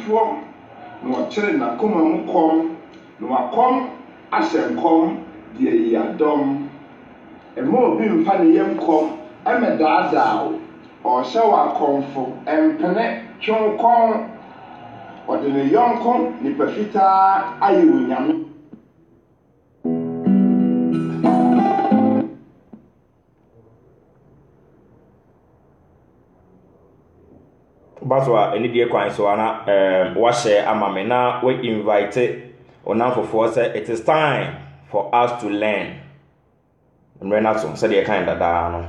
for no chere na koma mu kom no akom ahyɛ nkom de yadom ema obi mfa ne yam kom emedaadaa o hyɛ wa komfo empene twon ɔde ne yɔnko nipa fitaa ayɛ onyame Baswa any dear coin so ana wash amame na we invite onamfofo say it is time for us to learn. Mrena so say the kind da no.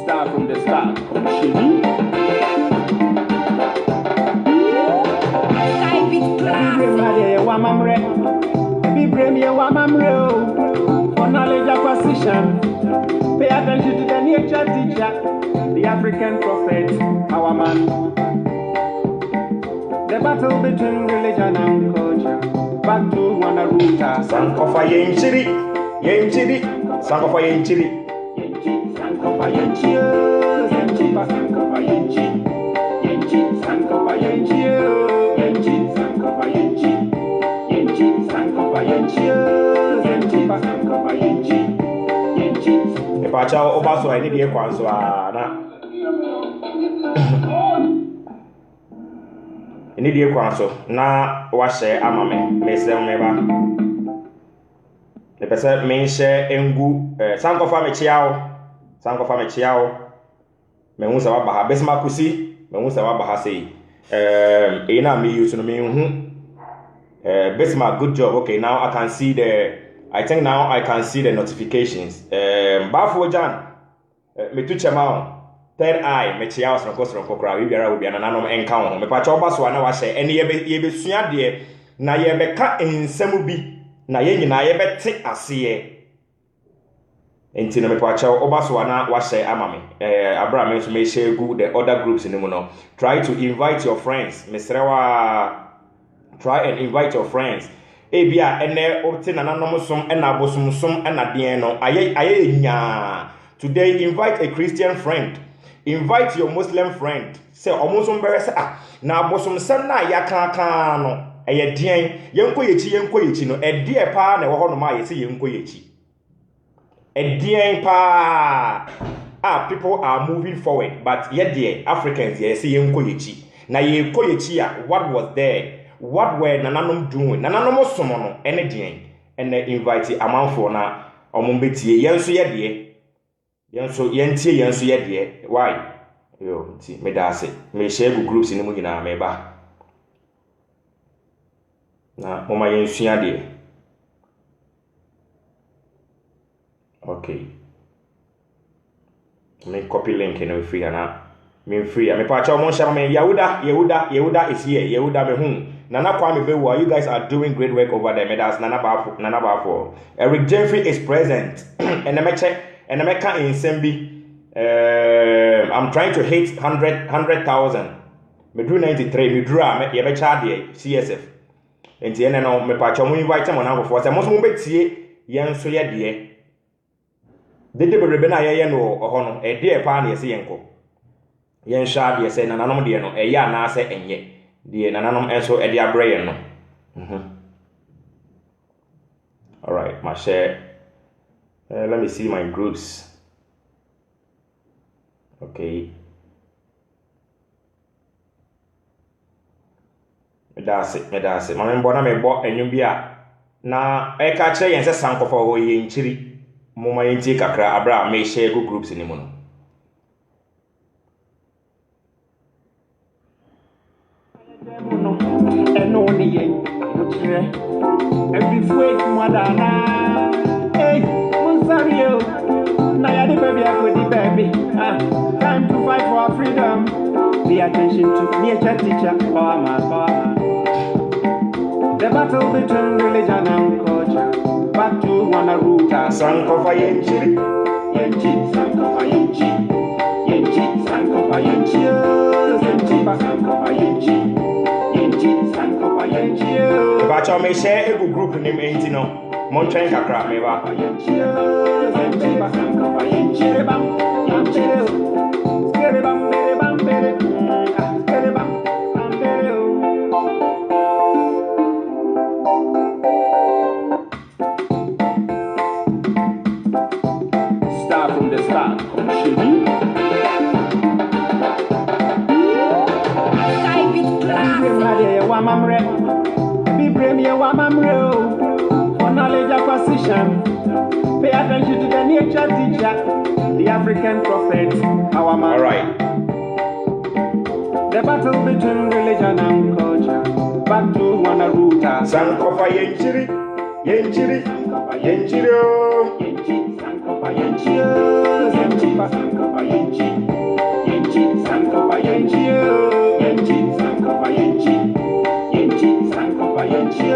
Start from the start. For knowledge acquisition. Pay attention to the nature teacher, the African prophet, our man. The battle between religion and culture. Back to one ruta. Sankofa yenchiri, Sankofa yenchiri. Sankofa yenchi, Sankofa yenchi. Sankofa yenchi, Sankofa yenchi. Sankofa yenchi. Pacha obaso any dear coin so ana. Any dear coin so na wash amame, Miss Meba. The person may share engu Sankofa mechiao. Memusa wabaha besma kusi, memusa wabaha say. Ena me use no me besma good job. Okay, now I can see I think now I can see the notifications. Bafo Jan, me tu chema third eye, me chia was no kokra, we biara obi ananom enka ho. Me pa cha obaso na wa hye ene ye besua de na ye beka ensem bi na ye nyina ye bete ase enti na me pa cha obaso na wa hye amame. Abraham so me share good the other groups in no. Try to invite your friends. Mesrewa try and invite your friends. Ebia ene opte na nanomsom ena bosomsom ena den no aye nya. Today invite a Christian friend, invite your Muslim friend. Say omonsom bere say na bosomsem na ya kan no eye den yenko yechi no edie pa na wo ho no ma ye say yenko yechi edien pa. People are moving forward, but yet the Africans ye say yenko yechi na ye ko yechi what was there. What were nananom doing? Nananom somo no ene den ene invite amanfo na omombetie yenso ye de yenso yentie yenso ye de why yo ti me da ase me share groups ni mu nyina me ba na moma yensua de okay me copy link no free ana me free me pa cha mo share me Yehuda is here Yehuda me hu Nana Kwame Bewa, you guys are doing great work over there. That's Nana Bafo. Eric Jeffrey is present. And I check and I can in Sembi. I'm trying to hit 100,000. Me do 93. Me draw. Me yebe charge CSF. And the end no me patch. We invite them on our force. I must move tie. Yen so ye die. Dede be rebena ye no ohono. E die pa na ye se yenko. Yen sha die se na nanom die no. E ya na se enye. The nananom enso edi abraye no. All right, my share. Let me see my groups. Okay. That's it. Mama mbona me bo enwum bia na e ka kire yen se sankofo ho ye nchiri. Moma yenti kakra abra me share go groups ni mu no. Every foot, Madonna. Hey, Monsario. Now, the baby, I put the baby. Time to fight for our freedom. Pay attention to nature teacher. Power man. The battle between religion and culture. Back to one ruta. Sankofa yenchi. Sankofa yenchi. Sankofa yenchi. Bacha me share a group name ain't no. Montreal kakra me ba. attention. Pay attention to the nature teacher, the African prophet, our man. All right. The battle between religion and culture. Back to one root. Sankofa yenchiri, yenchiri, yenchiri, Yenchi, Sankofa Yenchi, Yenchi, Sankofa Yenchi, Yenchi, Sankofa Yenchi, Yenchi, Sankofa Yenchi, Yenchi, Sankofa Yenchi,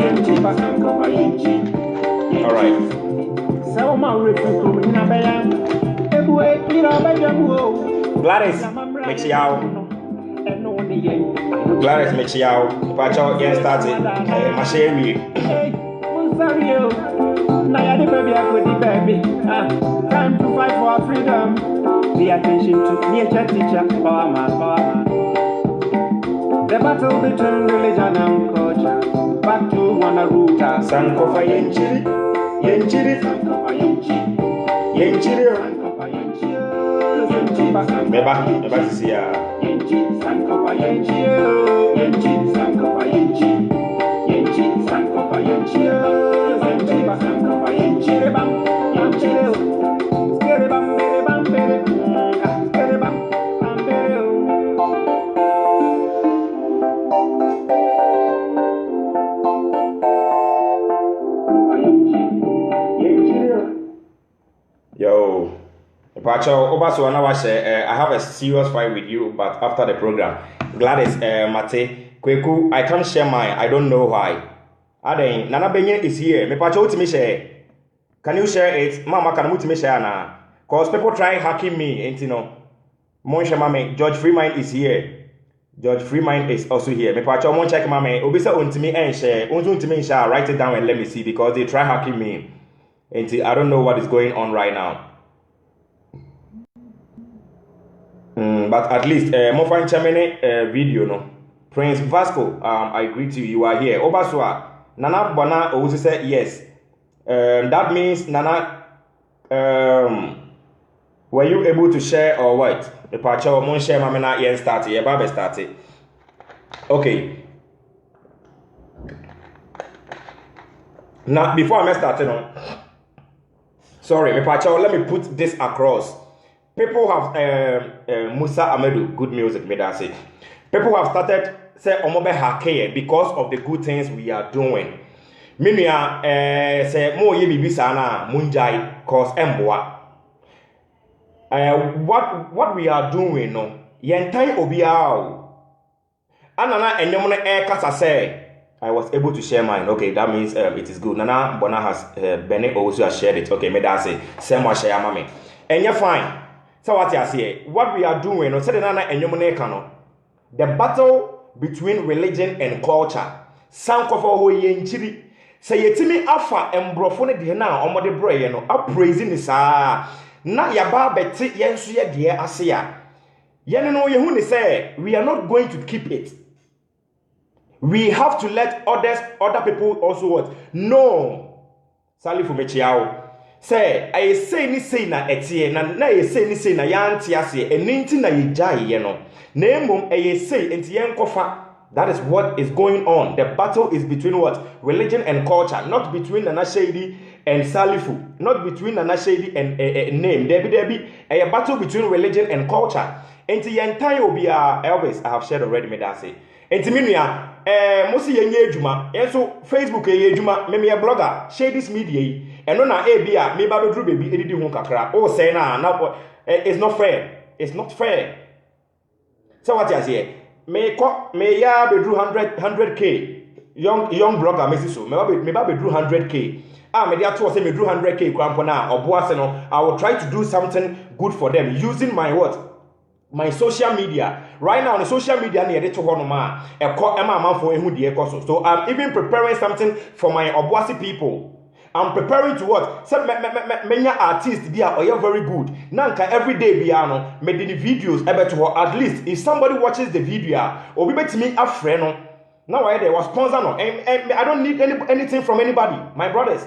Yenchi, Sankofa Yenchi. All right. So my refu in a bayan, Ebuwe, Bajamu. Gladys, mix it out. Gladys, mix it out. Pacho, yeah, started. Masheri. Now you're the baby, I could the baby. Time to fight for our freedom. Pay attention to nature teacher, power man, power man. The battle between religion and culture. Back to one root. Sankofa yenchiri, yenchiri, Sankofa Yenchi, yenchiri. Sankofa Yenchi, Yenchi, Meba sisi ya. Yenchi, Sankofa Yenchi, Yenchi, Sankofa Yenchi, Yenchi, Sankofa Yenchi, Yenchi, Sankofa Yenchi, Rebam, Yenchi, Skerebam, Berebam, Bere, Skerebam, Bere. Yo. Pacho, Obaso, I have a serious fight with you, but after the program. Gladys, Mate, Kweku, I can't share mine. I don't know why. Aden, Nana Benye is here. Me Pacho, to me share. Can you share it? Mama, can you share now? Cause people try hacking me, and you know. Monsha Mame, George Freeman is here. George Freeman is also here. Me Pacho, mon check Mame. Obisa untimi and share. Untimi share. Write it down and let me see because they try hacking me. And I don't know what is going on right now. But at least, more fine chamene video no. Prince Vasco, I greet you. You are here. Obaswa, Nana Bona also said yes. That means Nana, were you able to share or what? The patch of mon share mamena yen started. Yeah, Baba started. Okay. Now before I start, sorry, let me put this across. People have Musa Amedu, good music, may I say. People have started say Omobe Hake because of the good things we are doing. Minia say mo ye bibi sana munjai cause emboa. What we are doing no yentai obiao. Anana enyomne kasa say I was able to share mine. Okay, that means it is good. Nana Bona has Bene also has shared it. Okay, may I say same share mame. And you're fine. So what I say, what we are doing, the battle between religion and culture. Sankofa ho yenchiri. Say yetimi afa embrofone de na omode broye no apraising ni saa. Na yaba beti yensu ye de ase ya. Yene no yehu ni say we are not going to keep it. We have to let other people also what? No. Sali fu mechiao. Say, I say ni say na etie na ye say ni say na yanti ase eninti na ye jai ye no. Na emom ye say enti yen kofa. That is what is going on. The battle is between what? Religion and culture, not between Nana Shady and Salifu, not between Nana Shady and name. Debbie, a battle between religion and culture. Enti yentai obi Elvis, I have shared already me that say. Enti minia mosi yenye ejuma, enso Facebook yenye ejuma, me a blogger, Shady's media. And no na ebia me ba bedru baby edidi hu kakra o say na it's not fair. It's not fair. So what you say? Me ya bedru 100k young blogger me so me ba bedru 100k me dey to say me bedru 100k kwampo na oboase no I will try to do something good for them using my my social media. Right now on the social media na yede to ho no ma amanfo ehu de ekoso. So I'm even preparing something for my Obuasi people. I'm preparing to what? Say many artists they are very good. Nanka every day no me the videos to at least if somebody watches the video or be me a friend now I was sponsor no and I don't need anything from anybody, my brothers.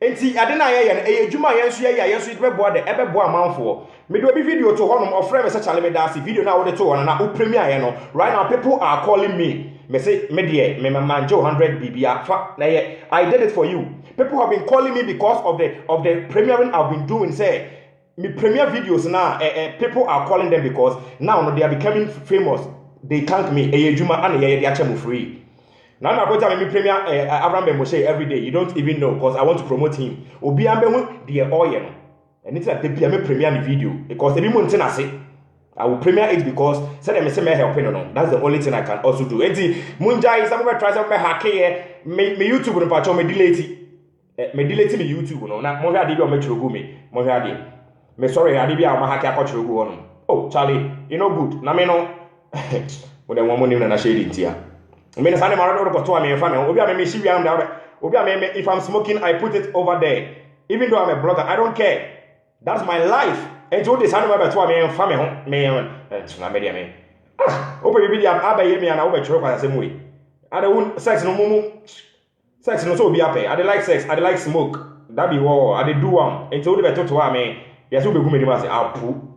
Enti adena ye ejuma yenso ye yenso be boa de ebe boa manfo. Me do be video to honom of friend me say chale me dance video na wo de to one na o premier ye no. Right now people are calling me. me say me dear me manjo 100 BBA fa na ye I did it for you. People have been calling me because of the premiering I've been doing. Say me premiere videos now. People are calling them because now they are becoming famous. They thank me. Juma and they are free. Now I'm going to tell me premiere Abraham Moshe every day. You don't even know because I want to promote him. Obi ambe the oil. And it's like they premiere the video because every month I say I will premiere it because say them say me helping no. That's the only thing I can also do. Enti munja is somewhere try some hack me YouTube no patch me delete. Me delete me YouTube no. Na mo hwe ade bi o me chrogu me. Mo hwe ade. Me sorry ade bi a o ma hack akọ chrogu ho no. Oh Charlie, you know good. Na me no. Mo dem wo mo nim na shade ntia. Me na sane maro do ko to am fa me. Obi a me shi wi am da. Obi a me if I'm smoking I put it over there. Even though I'm a blogger, I don't care. That's my life. And so this animal better me and family me na media me. Open your video abaye me and over chiro for the same way. I don't sex no mumu. Sex no so be happy. I like sex, I like smoke. That be war. I do am. And so the better to me. Yes, we go me say apu.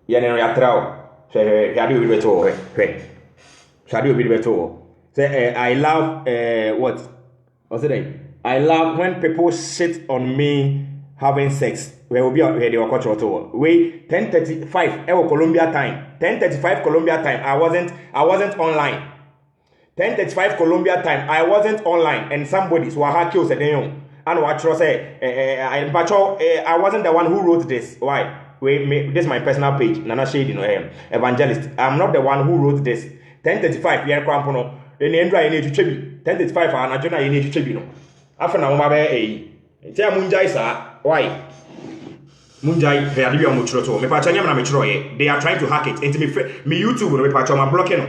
Ya ne ya trao. Say ya do be to he. Shadi be better. Say I love what? What's it? I love when people shit on me having sex. Where will be where they were cultural. Wait, 10:35 Colombia time. 10:35 Colombia time. I wasn't online. 10:35 Colombia time. I wasn't online, and somebody so I kills said and what say I wasn't the one who wrote this. Why? Wait, this is my personal page. Nana Shade, evangelist. I'm not the one who wrote this. 10:35 yeah, crampono. In the end, I need to chebi. 10:35 and I don't need to chebi no. After na mama be tell munjai sa why munjai they are be on muchro to me pa chanya na me chro ye they are trying to hack it into me YouTube no me pa choma block no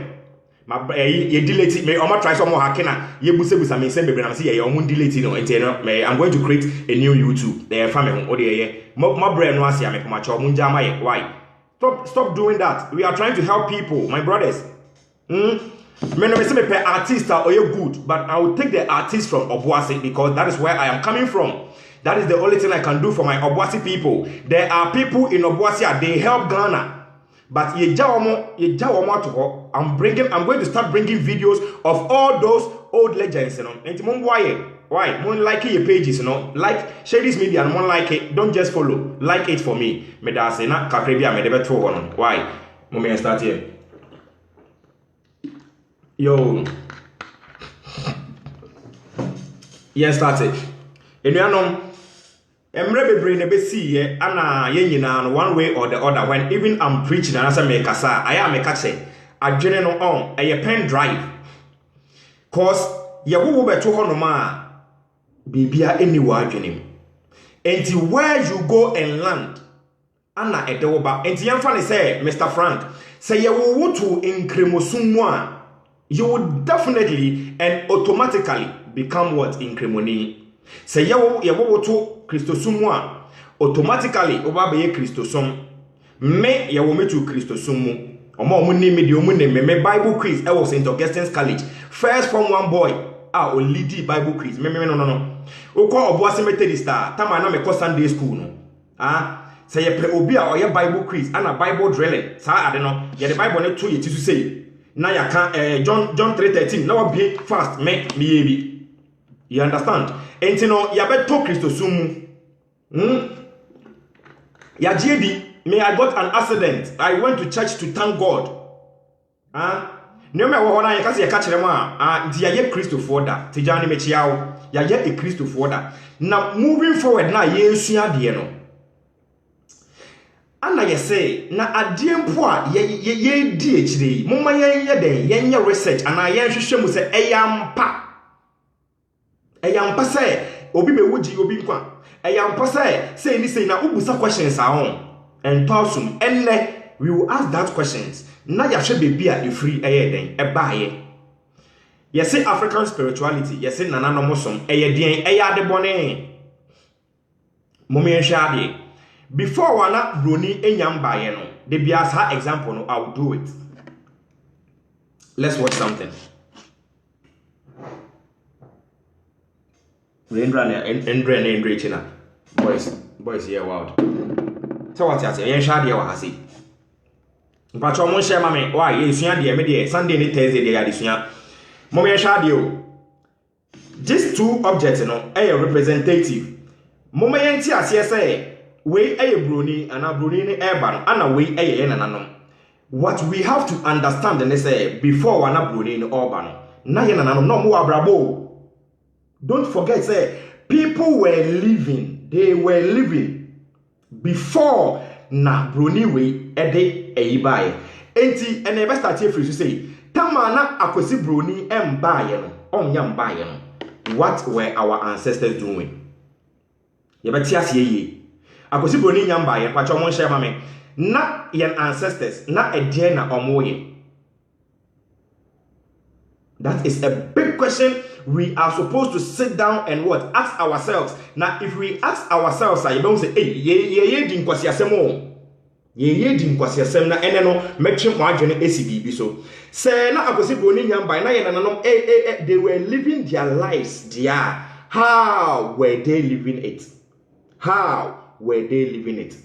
ma ye delete me o ma try some hacking na ye busebusa me send bebre na say ye o mun delete no enti no me I'm going to create a new YouTube they fa me o de ye my brain no asia me pa cho munja ma ye why stop doing that. We are trying to help people, my brothers. Me no me say me pay artist or you good, but I will take the artist from Obuasi because that is where I am coming from. That is the only thing I can do for my Obuasi people. There are people in Obuasi, they help Ghana, but I'm going to start bringing videos of all those old legends, you know. And why? Mon like your pages, you know. Like share this media and mon like it. Don't just follow. Like it for me. Me da say na kakrebia me debe to one. Why? Mo start here. Yo. Yes, started. Enuanom emre bebre ne be see ye ana ye nyina no one way or the other when even I'm preaching and answer me kasa I am me kache adwene no on a pen drive cause ye wo beto ho no ma bibia anywhere adwene enti where you go and land ana edewoba enti yemfa ne say Mr. Frank say ye wo to incremosun mu a you would definitely and automatically become what incremoni. Say ye wo to Christosum a automatically oba be Christosum. Me ye wo me to Christosum mu. Omo ni me de omu ne me Bible quiz e was St. Augustine's College. First from one boy o lead Bible quiz. Me no. O ko Obuasi Methodist tama na me ko Sunday school no. Say ye pre obi a oye Bible quiz and a Bible drilling. Sa ade no ye the Bible ne to ye ti to say. Na ya can John 3:13 na wa be fast me yebi. You understand? Enti no ya beto Christosum. Ya jedi me I got an accident. I went to church to thank God. No me wo na ye ka se ye ka kire mu nti ya ye Christopher da. Tijani me chiawo. Ya ye a Christopher da. Now moving forward na ye nsua de no. Ana ye say na ade mpo a ye di ekire momma ye den ye research ana ye hwehwe mu say eyampa say obi be wuji obi nkwa eyampa say ni say na ubusa questions on and person enne we will ask that questions na ya hwe bebi a free den baaye ye say African spirituality ye say nananom som den ade bone momma ye hwe ade. Before wana broni enyam baye no, the biasa example no, I will do it. Let's watch something. Endra China. Boys here wild. So what you say? Yen shadi wa hasi. Mpacho mo share mame why ye sua de me de Sunday ni Thursday de ya de sua mo me sha de o these two objects no representative mo me yenti ase say we broni ana broni ni eba no ana we nananom. What we have to understand and say before wana broni ni oba no na ye nananom no mo abrabo. Don't forget say people were living, they were living before na broni we ede eyibaye. Enti ene be start here free to say tama na akosi broni embaye no onya mbaye no. What were our ancestors doing? Yebeti asiye ye. Akosi broni nya mbaye pacho mo share mame na yen ancestors na edie na omoye. That is a big question we are supposed to sit down and what? Ask ourselves. Now, if we ask ourselves, you don't say, hey, ye din kwasi asemo. Ye din kwasi asem na eneno metrim mo adwene ACBB so. Say na akosi broni nyamba na ye nananom they were living their lives there. How were they living it? How were they living it?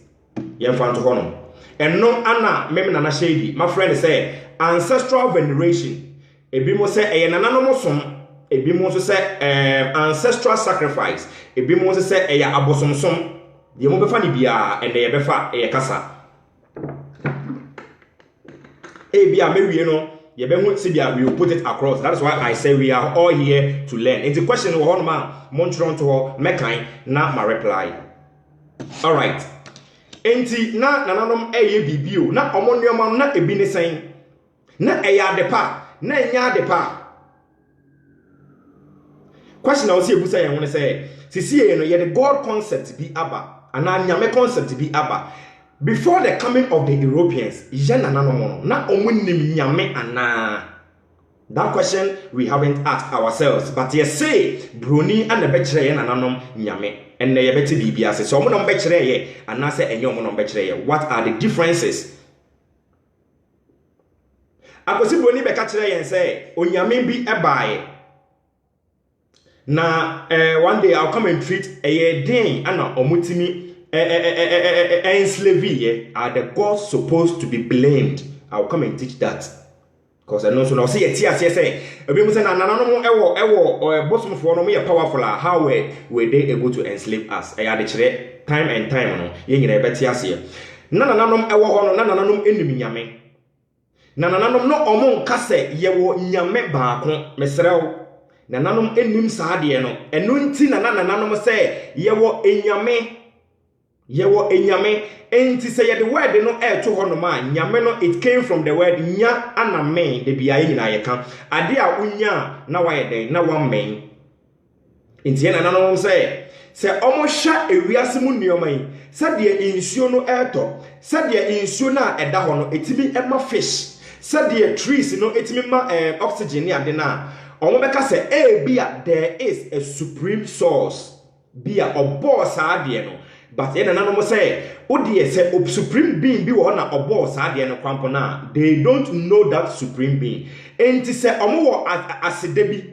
Ye mfanto hono. Eno ana meme nana shady. My friend say ancestral veneration. Ebi mo say eye nananom som. Ebi mo so say ancestral sacrifice. Ebi mo so say eye abosomsom. Ye mo befa ni bia ene ye befa eye kasa. Ebi a mewie no ye be hu se bia we will put it across. That is why I say we are all here to learn. It's a question wo hono ma montron to mekan na ma reply. All right. Enti na nananom eye bibio na omonnuoma na ebi ne sen. Na eye adepa na enya adepa. Question I will see ebusa yen won say sisi ye no ye the God concept be aba ana nyame concept be aba before the coming of the Europeans ye nananom na omunnim nyame ana. That question we haven't asked ourselves, but ye say broni and the bechere ye nananom nyame and ye beti bibia say so omunom bechere ye ana say enye omunom bechere ye. What are the differences? Akosi broni be ka kire yen say onyame bi ebae na one day I'll come and treat a day and omutimi enslavey are the gods supposed to be blamed. I'll come and teach that. Because I know so now see a tear say ebi say na nananom ewo bosom for no me powerful. How were they able to enslave us? I had the time and time no ye nyina beti ase. Na nananom ewo ho no na nananom enim nyame. Na nananom no omo nkase yewo nyame baako mesrew. Nananom enim saade no eno nti na nananom say yewo enyame enti say the word no to ho no ma nyame no it came from the word nya aname de bia nyina ye kan ade a unya na waye den na wan men enti nananom say omo hwa ewiase mu nneoma yi sade insuo no sade insuo na eda ho no etimi ema fish sade trees no etimi ma oxygen ni ade na omo beka say bia there is a supreme source bia obo saade no but ena nanom say odie say supreme being bi wo na obo saade no kwampo na they don't know that supreme being enti say omo wo asede bi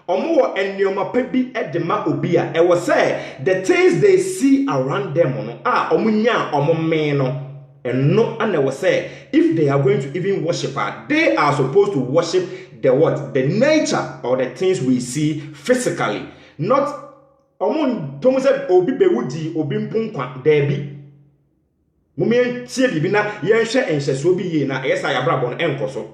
omo wo ennioma pa bi edema obi a e wo say the things they see around them no omo nya omo men no eno and they say if they are going to even worship her they are supposed to worship the what? The nature or the things we see physically. Not omon tomu say obi bewudi obi mponkwa there bi. Mumien tie bi na ye hwe enhyeso bi ye na yesa ya brabo no enkoso.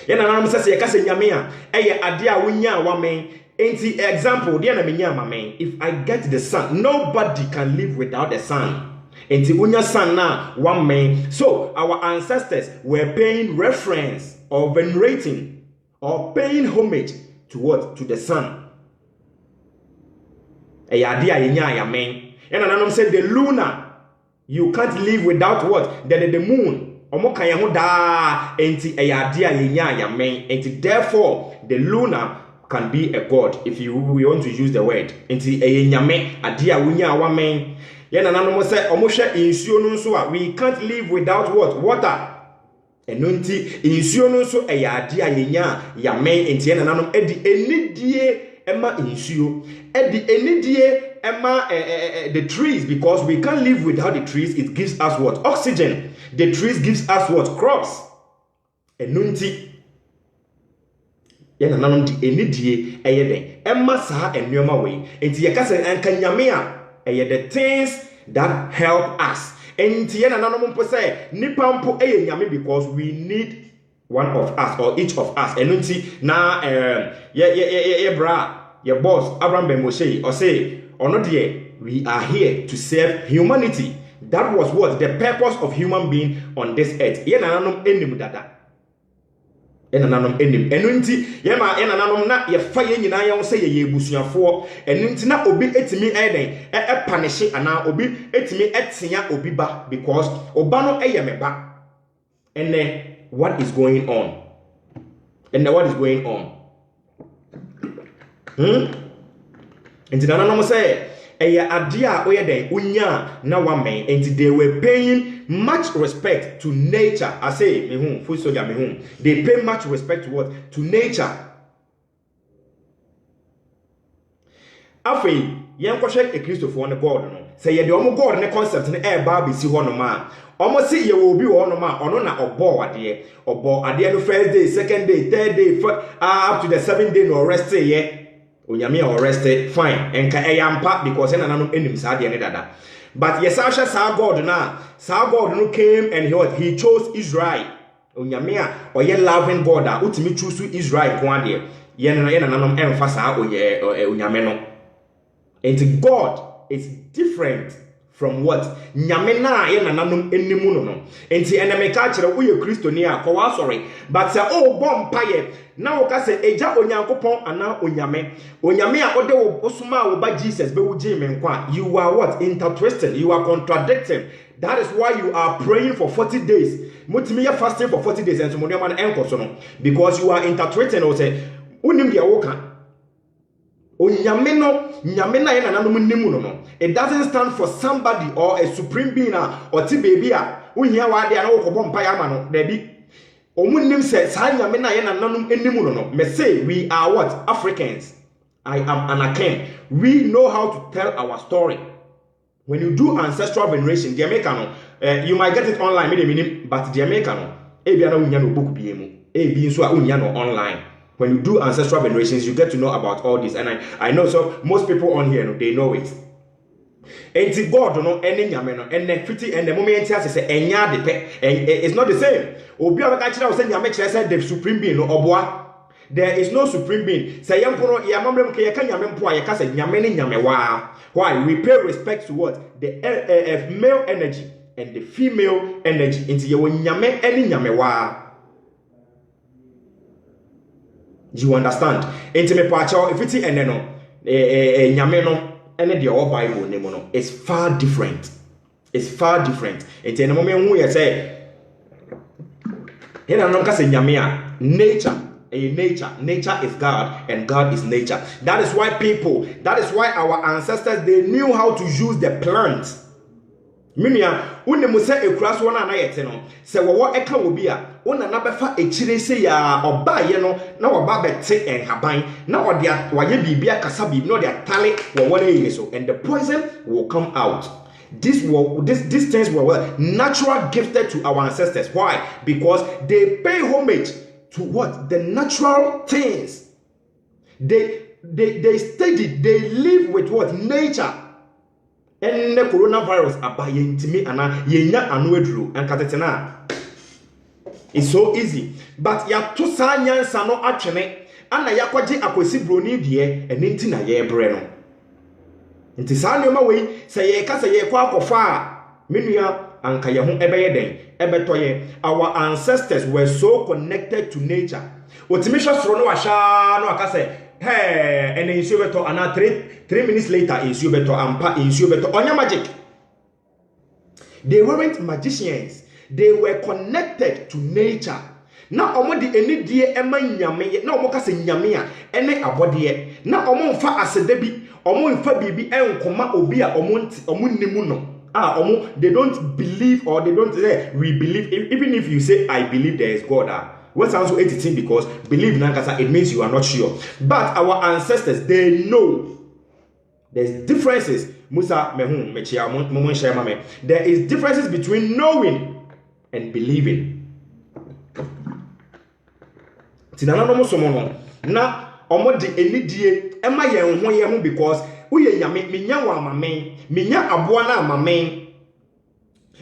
Ye na nam say ye ka se nyame a eye ade a wonya wa men. Enti example dey na menya ma men. If I get the sun, nobody can live without the sun. Enti unya sun na one man. So our ancestors were paying reference or venerating or paying homage to what? To the sun. And another said the lunar. You can't live without what? The moon. And therefore the lunar can be a god if we want to use the word. We can't live without what? Water. And nunti insuo no so eyade ayenya ya men enti na nanom edi enidie Emma insuo. The enidie Emma the trees, because we can't live without the trees. It gives us what? Oxygen. The trees gives us what? Crops. Enunti. Yena nanom di enidie eyeden. Emma saa enwema we. Enti yeka se anka nyame a the things that help us. Enti yena nanom mpo se nipa mpo nyame because we need one of us or each of us. Enunti na bra your boss Abraham Ben Moshe or say or not yet, we are here to serve humanity. That was what the purpose of human being on this earth. Yena nanom enim dada. Enananom enim enunti yema enananom na ye fa ye nyina ye se ye ebusuafo enunti na obi etimi eden panishe ana obi etimi etia obi ba because oba no eye meba. And what is going on? And what is going on? And enananom say eya adia oyeden unya na wame, and they were paying much respect to nature. I say full soldier they pay much respect to what? To nature. Afei yen kwhwe e Christopher on God no say ye de omo God ne concept ne e ba be si ho no ma omo se ye wo bi wo no ma ono na obo ade no first day, second day, third day, up to the 7th day no rest ye onyame or rest fine enka eyampa because enananom enim sa de ne dada. But yes, Asha saw God now. Saw God no came and he chose Israel. Onyame or ye loving God that ultimately choose Israel kwande. Ye nanom emphasize onyame no. And God is different from what? Nyame na ye nanom enimu no. Enti eneme ka kire wo ye Kristo ni a ko sorry. But say oh bom paye na wo ka say eja onyankopon ana onyame a ode wo osuma wo ba Jesus be wo ji me nkwa. You are what? Intertwisting. You are contradicting. That is why you are praying for 40 days. Mutimi ya fasting for 40 days and so mo man enkoso no because you are intertwisting or say unim dia wo ka. Onyame na ye nanom nimu no. It doesn't stand for somebody or a supreme being or ti baby a unhia wa de na wo kobom pa ya ma no da bi omunnim se sa nyame na ye nanom nimu no. Me say we are what? Africans. I am an Aken. We know how to tell our story. When you do ancestral veneration, the American, you might get it online, but the American, ebi ana unya no book biemu, ebi nso a unya no online. When you do ancestral venerations, you get to know about all this, and I know so most people on here, they know it. Enti God no ene nyame no ene fiti ene moment here say enya de pe, it's not the same. Obi a ka kira say nyame kire say the supreme being no oboa. There is no supreme being. Say yampo no yamamrem ke yeka nyame mpo a yeka say nyame ne nyame wa. Why? We pay respect to what? The male energy and the female energy. Enti ye wo nyame ene nyame wa. Do you understand? Enti me pa cha if it ene no nyame no ene the all Bible name no. It's far different. It's far different. Enti ene mo me hu ye say here no ka say nyame a nature. Nature is God and God is nature. That is why our ancestors, they knew how to use the plants. Minia unemu se ekura so na yete no se wo eka obi a una na befa echire se ya oba ye no na oba bete enhaban na ode waye bibia kasa bibi no de atale wo na ye so and the poison will come out. These things were natural gifted to our ancestors. Why? Because they pay homage to what? The natural things. They study, they live with what? Nature. And the coronavirus abayentimi ana yenya anwedru and katetena. It's so easy. But ya to sa nyansa no atwene ana yakwaje akwesi broni die enti na ye bre no. Nti sa nyoma we say ye ka say ye kwa akofa menua anka ye ho ebeye den ebetoye. Our ancestors were so connected to nature. Otimisha soro no ahwa no aka say hey and insu beto ana 3 minutes later insu beto ampa insu beto onya magic. They weren't magicians. They were connected to nature. Na omo di enidie ema nyame na omo ka say nyame a ene abode na omo mfa aseda bi omo mfa bibi enkoma obi a omo nimu no. They don't believe or they don't say we believe. Even if you say I believe there is God, What sounds so 18 because believe nankasa, it means you are not sure. But our ancestors, they know. There's differences. Musa mehun mechia momon share mame. There is differences between knowing and believing. Tinana no somono na omo de enidie ema ye ho because uye nyame minya wa mame minya aboa na mame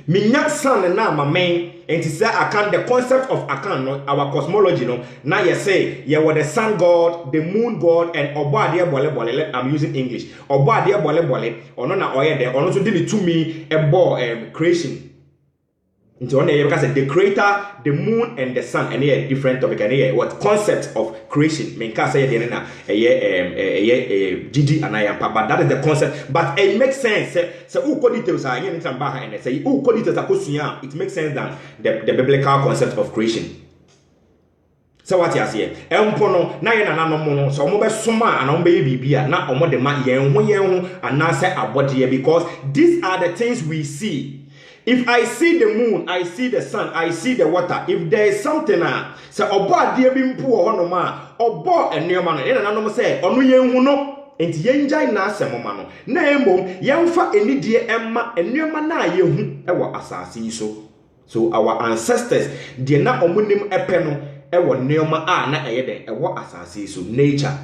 minya son na mame. And to say account the concept of account, no, our cosmology, no. Now you say you were the sun god, the moon god, and obadia bole. I'm using English. Obadia bole or no na oye there. Or also did it to me a creation. Into one day because the creator, the moon, and the sun, and here different topic. And here what concept of creation? Mean can say the Gigi and I am, but that is the concept. But it makes sense. So who call details are here in Tambaha and say who call details are kusuya. It makes sense than the biblical concept of creation. So what you say? Empono na ye na no mo so mo be soma and on be bibia na omo de ma yen ho and na say abode because these are the things we see. If I see the moon, I see the sun, I see the water. If there is something say obo ade bi mpu ho no ma obo enema no na no say onu yen hu no enti yen jai na asem ma no na emom yemfa enidie emma enema na ye hu ewo asase so our ancestors de na omunim epe no ewo neoma na eyeden ewo asase so nature.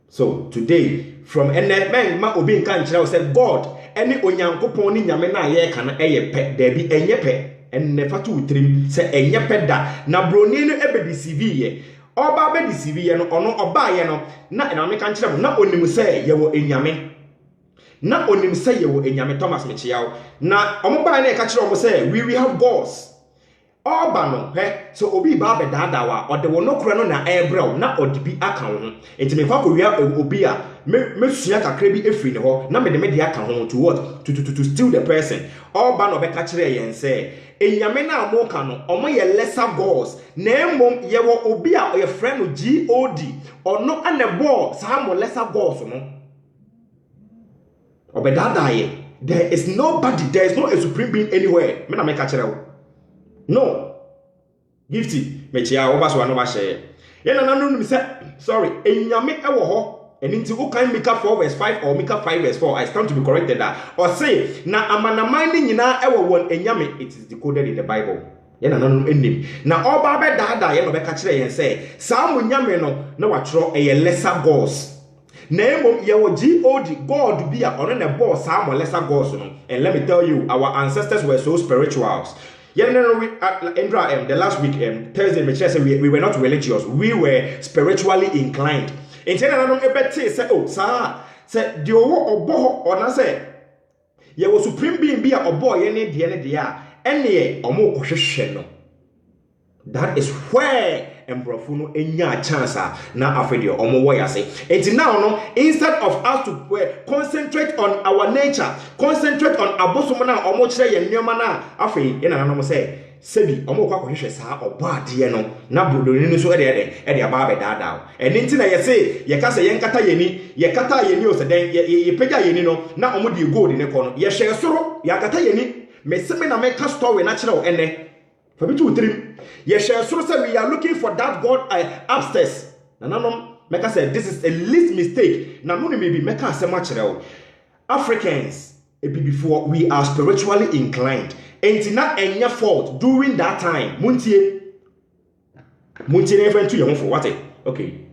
So today from men ma obi nkan kire say God any onyankopon ni nyame na ye ka na eye pe da bi enye pe enne fatu utrim se enye pe da na broni no ebe deceive ye oba be deceive ye no ono oba ye no na me kan kire na onim se ye wo enyame na onim se ye wo enyame Thomas Mechiao na omo ba na e ka kire omo se we have gods oba no so obi ba be dadawa ode wo no kura no na ebrew na odibi aka ho enti me fa ko wia obi a me sua kakra bi efri ne ho na me de aka ho to what to steal the person oba no be ka kire yen say enyame na amoka no omo ye lesser gods na emom ye wo obi a ye friend no god ono anebo sa mo lesser gods no obedadaye there is nobody, there is no a supreme being anywhere me na me ka kire wo. No. Gifty. Mechia obaso no ba share. Ye na nanu say sorry. Enyame ewo ho. And into who can Micah 4 verse 5 or Micah 5 verse 4. I stand to be corrected that. Or say na amanamani nyina ewo won enyame. It is decoded in the Bible. Ye na nanu enim. Na oba be dada ye no be ka kire yen say sa mo nyame no na watro eye lesser gods. Na emom ye wo God be a ono na boss sa mo lesser gods no. And let me tell you, our ancestors were so spirituals. Yeah, no, Indra, the last week, Thursday, we were not religious. We were spiritually inclined. In general, say, oh, sir, say, the obo or na say, ye was supreme being be a boy, any dia, any omo no. That is where Embrofuno enya chance na afedio omo waya say. And now no, instead of us to concentrate on our nature, concentrate on abosomo na omo kire ye nneoma na afei ye na no say sebi omo kwa kohwehwe saa obo ade no na bodoni no so ede aba be dada. And nti na ye say ye ka say ye nkata ye kata ye ni o se den ye pega ye ni no na omo de gold ne ko no ye hye soro ye kata ye ni me sebe na me ka story na kire o ene fabitu utrim. Yes, we are looking for that God upstairs. Nanom Mecca said this is a least mistake. Now, maybe Mecca say much. Africans, before we are spiritually inclined, and not any fault during that time. Muntie never to your for what? Okay.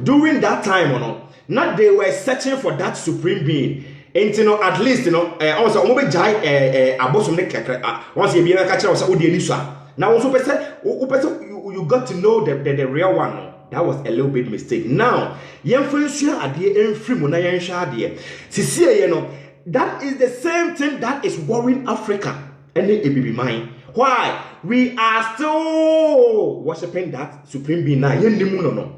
During that time, or not they were searching for that supreme being. And at least also abosom ne kekre once you be na catch us odi anisa now also you got to know the real one. No, that was a little bit mistake. Now yemfensua ade enfri mu na yenhwa ade sisie that is the same thing that is worrying Africa and the baby mind. Why we are still worshiping that supreme being na yenimu no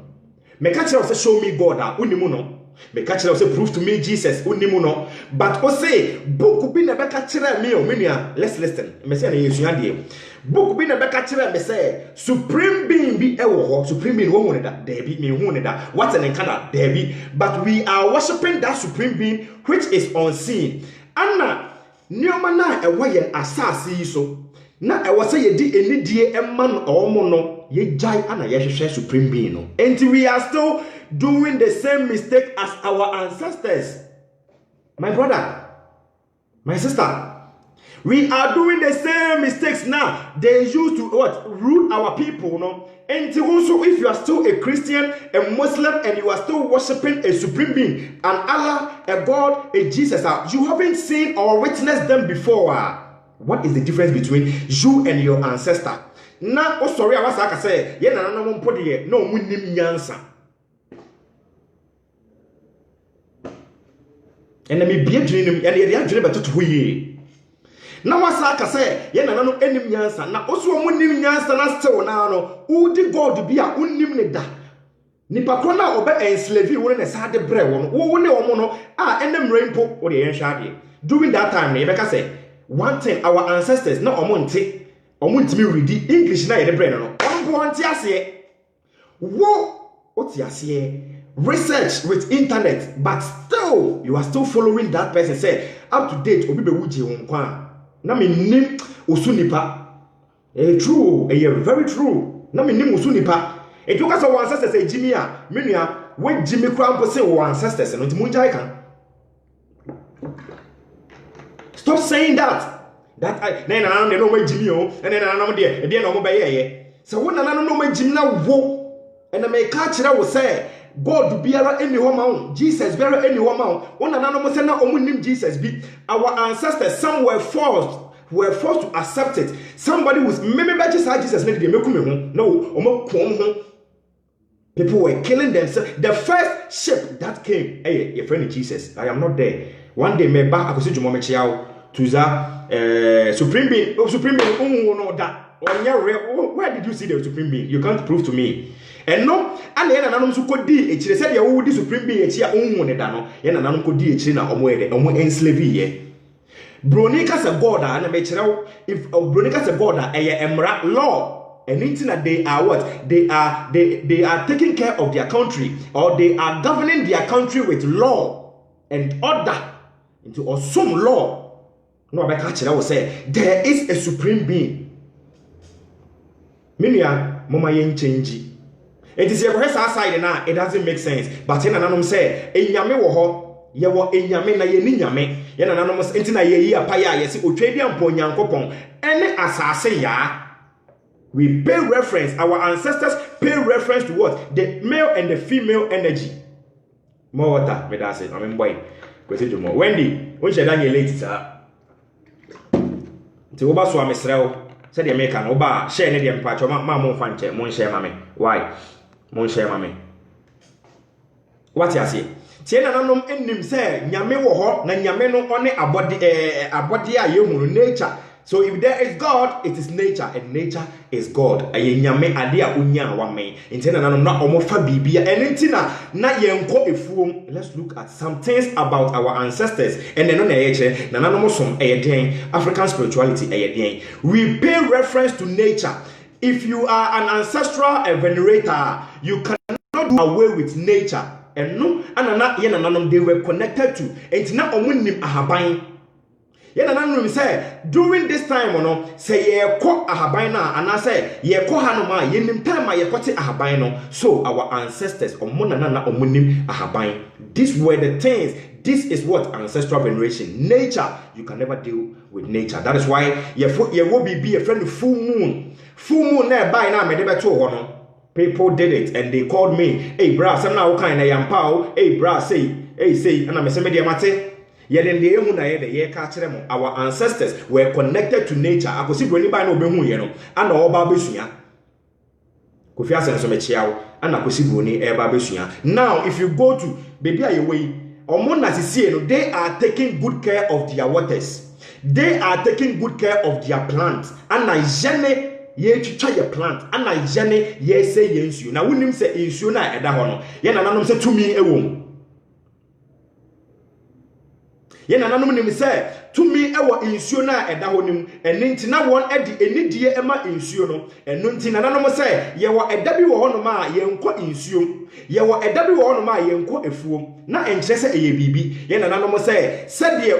me catch us show me God unimu no. Me catch say prove to me Jesus unimuno. But say book be na beka kire me o menua. Let's listen. Me say na yesua de. Book be na beka kire me say supreme being be ewo ho. Supreme being wo hu ne da. There be me hu ne da. What an encounter there be. But we are worshiping that supreme being which is unseen. Anna Nioma na ewa yen asase yi so na ewa se ye di enidie emma no omo no ye jai ana ye hwehwe supreme being no. And we are still doing the same mistake as our ancestors. My brother, my sister, we are doing the same mistakes now. They used to what? Rule our people, no? And also, if you are still a Christian, a Muslim, and you are still worshiping a supreme being, an Allah, a God, a Jesus, you haven't seen or witnessed them before. What is the difference between you and your ancestor? Now, oh sorry, I was like I say, yeah, no, munim nyansa. And let me be a dream, and the other dream about 2 years. Na wasaka say ye na no enim nyansa na oso mo nim nyansa na stew na no udi god bi a unnim ne da nipa kro na obe enslave wo ne sa de bre wo no wo ne omo no a enem rainpo wo de yen hwa de. During that time na be say one thing our ancestors na omo ntimi read English na ye de bre no omo nti ase wo oti ase research with internet, but still you are still following that person. Say up to date obi be wuji won kwa na me nim osunipa true very true na me nim osunipa e to kasa wan ancestors e jimi a menua we jimi kra mpo say wan ancestors no ntimu njai kan. Stop saying that I na na no ma jimi o na na no de no mo be ye se wo na no ma jimi na wo and me ka kire wo say God biara any woman, Jesus biara any woman. One another say na omunim Jesus be. Our ancestors, some were forced to accept it. Somebody was maybe just like Jesus make them no people were killing themselves. The first ship that came, hey, your friend Jesus, I am not there. One day me back akosi jumo me chiao to the supreme being no that. Where did you see the supreme being? You can't prove to me. And no, and then another so could be a chile said you would supreme being a chia own dano, and another could be a china or more enslave ye. Bronica's a god, and a material if Bronica's a god, a emra law, and internet they are what? They are taking care of their country, or they are governing their country with law and order into or some law. No, I catch it. I will say there is a supreme being. Minya mama yen change. It is your side now, it doesn't make sense. But in an say, Enyame wo ho, ye wo enyame na ye ni nyame. Ye na nanom enti na ye yi apaya ye se otwedi ampo nyankopon. Ene asase ya. We pay reference, our ancestors pay reference to what? The male and the female energy. More water, me da say, I mean boy. Go say more. Wendy, when she done late sir. Ti wo ba so amesrew. Said the American Oba, share any empatch, Mamma Fanche, Mon share mammy. Why? Mon share mammy. What you say? Tiena nanum endim say, Nyame wo ho, na Nyame no one abodi a yemu nature. So if there is God, it is nature, and nature is God. Aye Nyame ade a unya wa me. Tiena nanum na omofa bibia. And entina na yenko efuom. Let's look at some things about our ancestors. And then on the na nanum som African spirituality ayedien. We pay reference to nature. If you are an ancestral venerator, you cannot do away with nature. And no, anana yena nanum they were connected to. Entina omunim ahaban. Yena nanum say during this time no say ye ko ahaban na ana say ye ko hanoma yenim time ye kote ahaban no. So our ancestors omunana na omunim ahaban. These were the things. This is what ancestral veneration. Nature, you can never deal with nature. That is why ye will be a friend of full moon. Full moon there by now me de beto hono. People did it and they called me, hey bra, some now kind of yampao, hey bra, say, and I'm a media mate. Yet in the Emuna, the year catch them, our ancestors were connected to nature. I could see when anybody no bemu, you know, and all babushia. Kufia sense of chiao, and I could see Bruni, babushia. Now, if you go to baby away, they are taking good care of their waters. They are taking good care of their plants. And I jene ye chicha your plant. And I jene ye say yensu. Now when him say yensu na eda hono. Ye na nanom say to me ewom. Ye na nanom nim say to me ewo insuo na eda honim ene nti na won edi enidie ema insuo no eno nti na nanom se ye wo eda bi wo honom a ye nkɔ insuo ye wo eda bi wo honom a ye nkɔ efuo na enkyere se eye bibi ye na nanom se de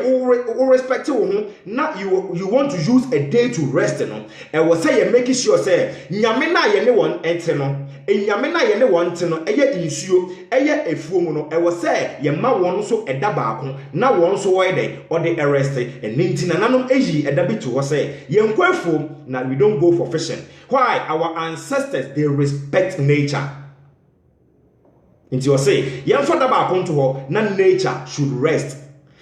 wo respect wo ho na you want to use a day to rest no ewo se ye make sure se nyame na ye ne won ente no enyame na ye ne won ente no eye insuo eye efuo mu no ewo se ye ma won so eda baako na won so wo ede or the arrest and ninti na nanom eyi eda bi to ho say yenkwa afuom na we don't go for fishing. Why? Our ancestors, they respect nature. Inti o say yemfa da ba konto ho na nature should rest.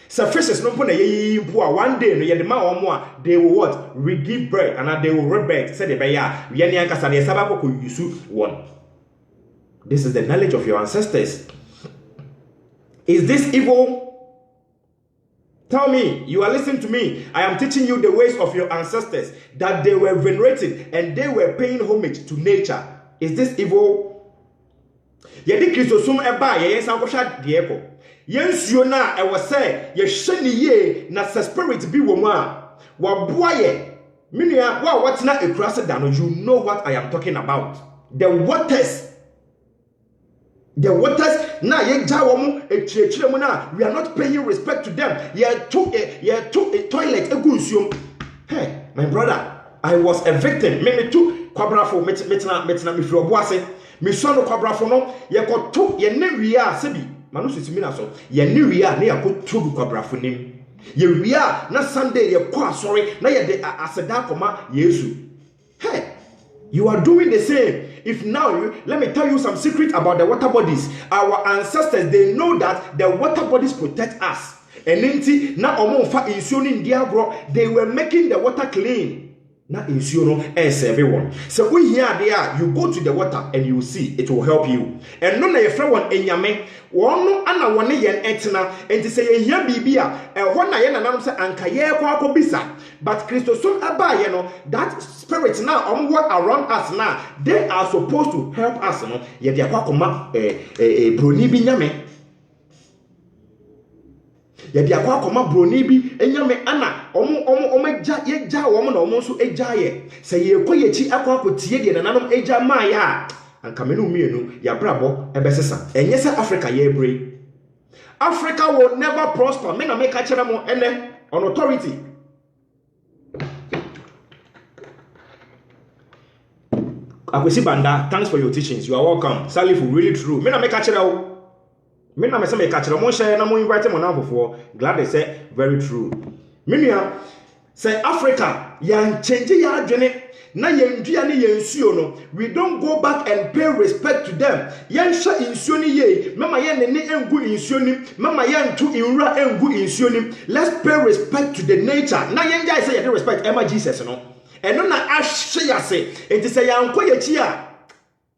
So fishes no put a one day no yet ma or they will what? Give birth and they will rebirth. Said the bear, Yanianka Sadia Sabako Yusu one. This is the knowledge of your ancestors. Is this evil? Tell me, you are listening to me. I am teaching you the ways of your ancestors, that they were venerating and they were paying homage to nature. Is this evil? Yedi Christosum eba ye sankosha dieko. Yensuo na e was say ye hye ye na spirit bi wo mu a wa boa ye. Minua wa watina ekurase da no, you know what I am talking about. The waters na ye ja wo mu echiechire mu na we are not paying respect to them. Ye took a toilet egu nsuom. Hey my brother, I was a victim. Me too kwabrafo metina me firi oboase. Me so no kwabrafo no ye ko to ye ne wia sebi manu susimi na so ye ne wia na ye ko to gu kwabrafo nim. Ye wia na Sunday ye ko asori na ye de aseda koma Yesu. Hey, you are doing the same. If now, let me tell you some secret about the water bodies. Our ancestors, they know that the water bodies protect us. And na omonfa insuo diagro, they were making the water clean. Na insuo as everyone. So we here there, you go to the water and you will see it will help you. And no na yefra won enyame, won no ana won yen etena, enti say ehia bibia, ehɔ na ye nanam say anka ye kwa akobisa. But Christosum aba ye no, that spirit now work around us now, they are supposed to help us no. Ye de akwa koma broni bi nyame. Ye de akwa koma broni bi enyame ana omo ye ja omo na omo so eja ye. Say ye kɔ ye chi akwa akotie de nanam eja ma ya. Anka menu mienu ya brabo ebesesa. Enye se Africa ye bre. Africa will never prosper. Me na make a kyerɛ mo ene on authority. Akwesi Banda, thanks for your teachings. You are welcome. Salifu, really true. Me na make a kyerɛ. Me na me say make a kyerɛ. Mo share na mo invite mo now before. Glad they say very true. Minua say Africa, yan change ya adwene. Na yendua ne yensuo no, we don't go back and pay respect to them. Yensha insuo ni ye, mama yen ne engu insuo ni, mama yen to inra engu insuo ni. Let's pay respect to the nature. Na yenja say you respect Emma Jesus no. Eno na ahye ya say, enti say yanko ye chi a.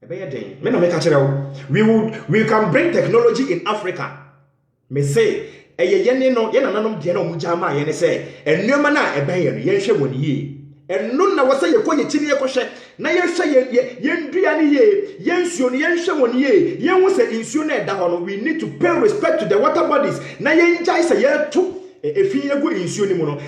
Ebe ye den. Me na make a kyerɛ. We can bring technology in Africa. Me say eye yene no, ye nananom de na omugya ma ye ne say, ennuama na ebe ye no, yenhwe woni ye. And none na wasa ye ko ye chini ye ko hye na ye hye ye ndua ne ye yensuo ne yenhwe won ye yenwu se insuo na eda ho no. We need to pay respect to the water bodies na yenjai se ye to efi egu insuo ni mu no.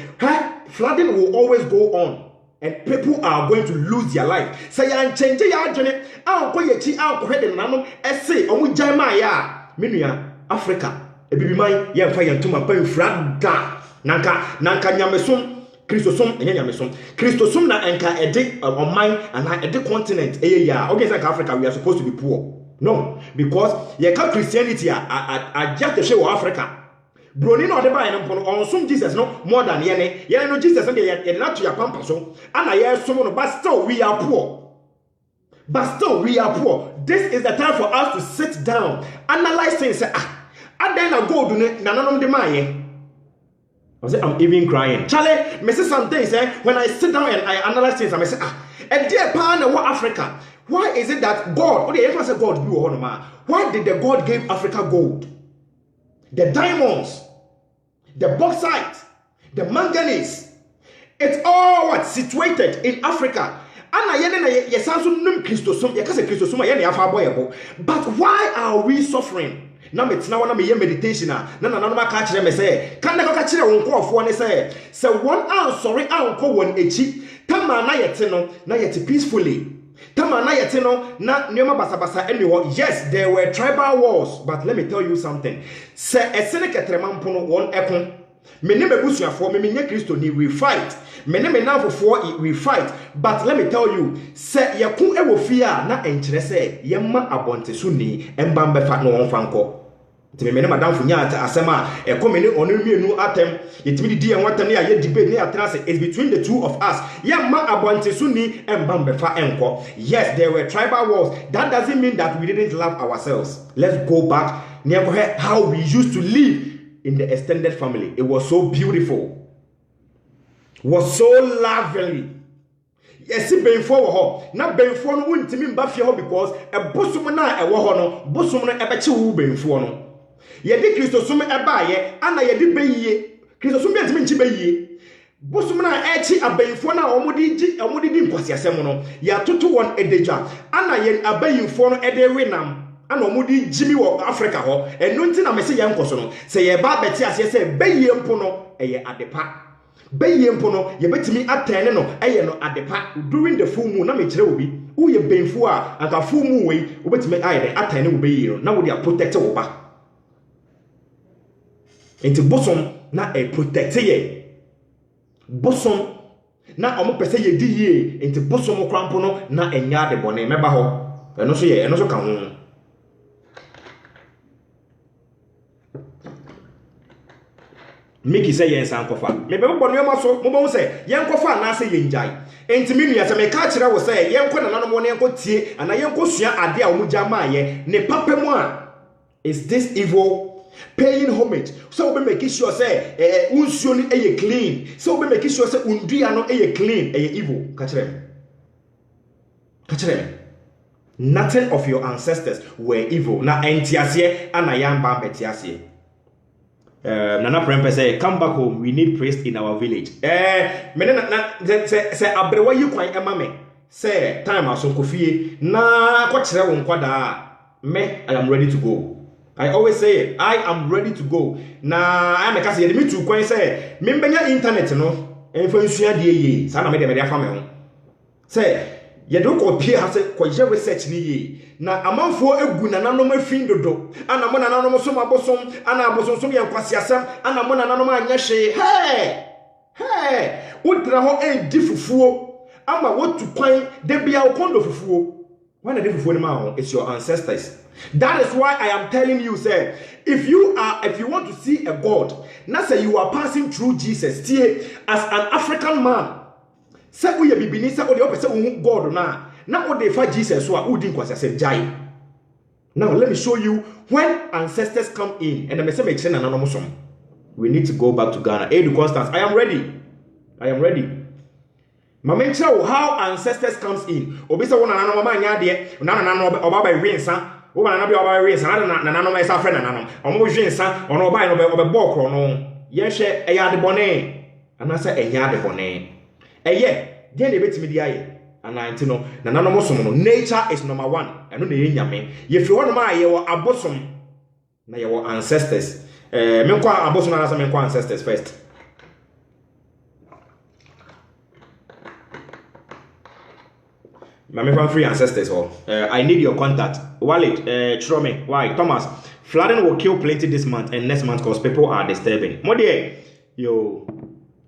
Flooding will always go on and people are going to lose their life. Say yan change ya adwene anko ye chi anko hwe de nanom ese omu gyan ma ya menua Africa ebibiman ye mfa ye ntoma pan frada nanka nyamesom Christosum enya nyamesom. Christosum na enka ede on mine and ede continent ya. Okay, like Africa we are supposed to be poor. No, because ye ka Christianity a just the show of Africa. Broni no de ba yen mpo no onsom Jesus no more than ye no Jesus and ye not to your pampa so. And ye som no, but still we are poor. But still we are poor. This is the time for us to sit down, analyze things, say and then I go do nananom de ma ye. I'm even crying. Charlie, me say some things when I sit down and I analyze things, I say, and dear partner, what Africa? Why is it that God, okay, everyone say God blew on man. Why did the God give Africa gold? The diamonds, the bauxite, the manganese, it's all what situated in Africa. But why are we suffering? na metena wo na meyɛ meditation na nananom aka kyerɛ me sɛ kan na ka kyerɛ wo nkɔɔfoɔ ne sɛ wɔn ansɔre ankɔ wɔn akyi tama na yɛte no na yɛte peacefully tama na yɛte no na nneɛma basabasa ɛne hɔ. Yes, there were tribal wars, but let me tell you something. Sɛ ɛsene kɛtrɛma mpo no wɔn ɛko me ne mebusuafoɔ me menye Kristo ni we fight me ne me nanfofoɔ we fight, but let me tell you sɛ yɛko ɛwɔ fie a na ɛnkyerɛ sɛ yɛma abɔnteso ni ɛmba mbɛfa no wɔn fankɔ nti me ne madamfo nya asɛm a ɛkɔ me ne ɔno mienu atem yɛtimi didi yɛn watem ne ayɛ debate ne atra sɛ it's between the two of us yɛma abɔnteso ni ɛmba mbɛfa ɛnkɔ. Yes, there were tribal wars. That doesn't mean that we didn't love ourselves. Let's go back near how we used to live in the extended family. It was so beautiful, was so lovely. Yes, benfo wo ho na benfo no wontimi mba fie ho because ebosom na ewo ho no bosom no ebeche wo benfo no ye di Kristo som eba ye ana ye di beyiye Kristo som biatimi nchi beyiye bosom na echi abenfo na omudi di nkwasiasem no ya toto won edegwa ana ye abayinfo no ede wenam ana omudi jimi wo Africa ho enu nti na mese ye nkoso no se ye ba beti ase se beyiye mpo no eye adepa beye mpo no ye betimi atene no eye no adepa during the full moon na me kire obi wo ye benfu a aka full moon we wo betimi aye atene wo beye no na wo dia protect wo ba enti bosom na e protect ye bosom na omo pese ye di ye enti bosom krampo no na enya de bone meba ho eno so ka ho. Miki say yen san kofa me be bɔ nneɛma so mo bɔ say yen kofa na say yen jai enti me nua say me ka kyerɛ wo say yen kɔ nananom mo ne yen kɔ tie ana yen kɔ sua ade a wo gya ma ye ne papa mu a is this evil paying homage so we make sure say unsuo ni eye clean so we make sure say undua no eye clean eye evil ka kyerɛ me nothing of your ancestors were evil na entiasie ana yamba betiasie. Nana Prempe say, come back home. We need priest in our village. Say abrewa yi kwan emame. Say time aso kofie na kwachire wo nkwada. Me, I am ready to go. I always say it, I am ready to go. Na I am kasi yedimi tu kwan say me mbenya internet no. Enfo nsua de ye. Sa na me de afa me ho. Say yedo ko pie ha say ko je research ni ye. Na amanfo egu nananom afin dodo ana mo nananom so mabosom ana abosom ye nkwasiasem ana mo nananom anya hwe udra ho di fufuo ama wotu kwan de bia ukondo fufuo when the fufuo ni ma ho it's your ancestors. That is why I am telling you say if you want to see a God na say you are passing through Jesus as an African man say we bibini say o de opese wo God na what they fight Jesus so who didn't say jai. Now let me show you when ancestors come in and the message we need to go back to Ghana. Edu Constance, I am ready. Mama tell how ancestors comes in. Obisa wona nano mama nya de na nano oba ba wensa. Wo na na be oba wensa na nano ma esa friend nano. Omo wensa ono oba no be ball no. Ye hwe eya de bone. Anasa enya de bone. Eye, de na betimi di aye. Ananti no nananom som no nature is number 1 eno na yenyame ye fi hono ma ye wo abosom na ye wo ancestors me kwa abosom na sa me kwa ancestors first. Mame from free ancestors oh I need your contact wallet Chrome why Thomas flooding will kill plenty this month and next month cause people are disturbing mo de yo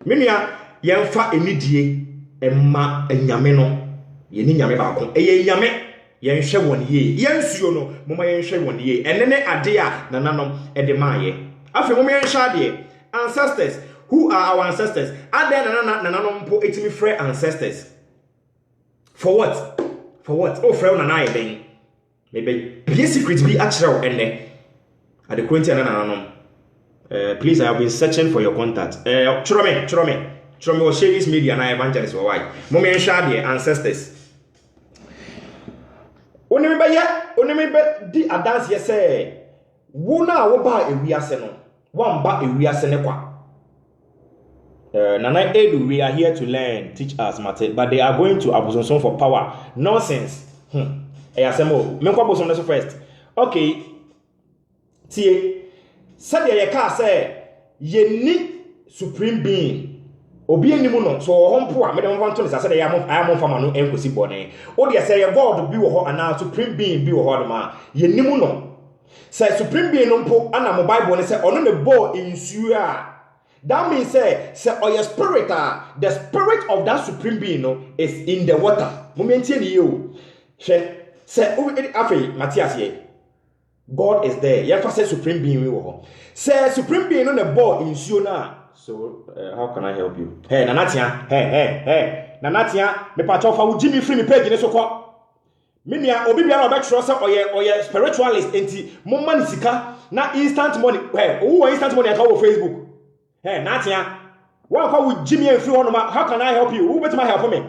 menua yemfa enidie emma enyame no ye ni nyame ba ko eye nyame ye nhwe won ye ye nsuo no moma ye nhwe won ye enene ade a nananom ede maaye afi moma ye nhwe ade ancestors. Who are our ancestors? Ade nananom po etimi frɛ ancestors for what oh frɛ na ye ben maybe be secret be actual ene at the current nananom. Please, I have been searching for your contact. Churome will share this media and evangelist or why. Mommy and Shadi ancestors. Only di a dance yes say. Wuna woba a wiaseno. One ba a wiasene kwa. Nana Edu, we are here to learn, teach us, Mate, but they are going to Abusonson for power. Nonsense. Ayasemo. Menkwa Boson first. Okay. tie said ye ka say ye ni supreme being obi enimu no so wo hompo a me dem fa nto say I am fama no enkosi bone o de say ye god bi wo ho ana supreme being bi wo ho de ma ye nimu no say supreme being no mpo ana mo bible ne say ono ne bo insu a that means say or your spirit the spirit of that supreme being no is in the water moment ye ni o say afei Matthias here God is there. You have to say supreme being we wo. Say supreme being no the ball in na. So how can I help you? Hey Nanatia, hey Nanatia, me patcho fa wo Jimmy free me page ni so ko. Me nia obi bia na obetro say oye spiritualist enti mo man sika na instant money. Hey, who instant money aka wo Facebook. Hey Natia, one fa wo Jimmy free one how can I help you? Who better help me?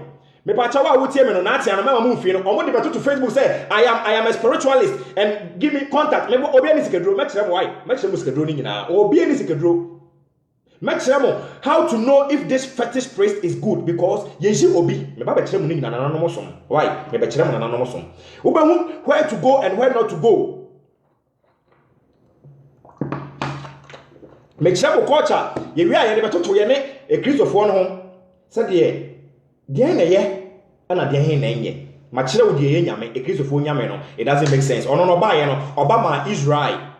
Me patcho wa wo tie me no Natia na ma mu free no. Omo de beto to Facebook say I am a spiritualist and give me contact. Me obi ani sikedro make sure why. Make sure sikedro ni nyina. Obi ani sikedro. Make sure how to know if this fetish priest is good because yeji obi me ba be kire mu ni nyina na no som. Why? Me be kire mu na no som. Obehu where to go and where not to go. Make sure culture ye wi aye de beto to ye ne e Christopher no ho. Said ye na ye ana de hen na enye. Ma kire wo de ye nyame e Christopher nyame no. It doesn't make sense. Ono no ba ye no oba ma Israel.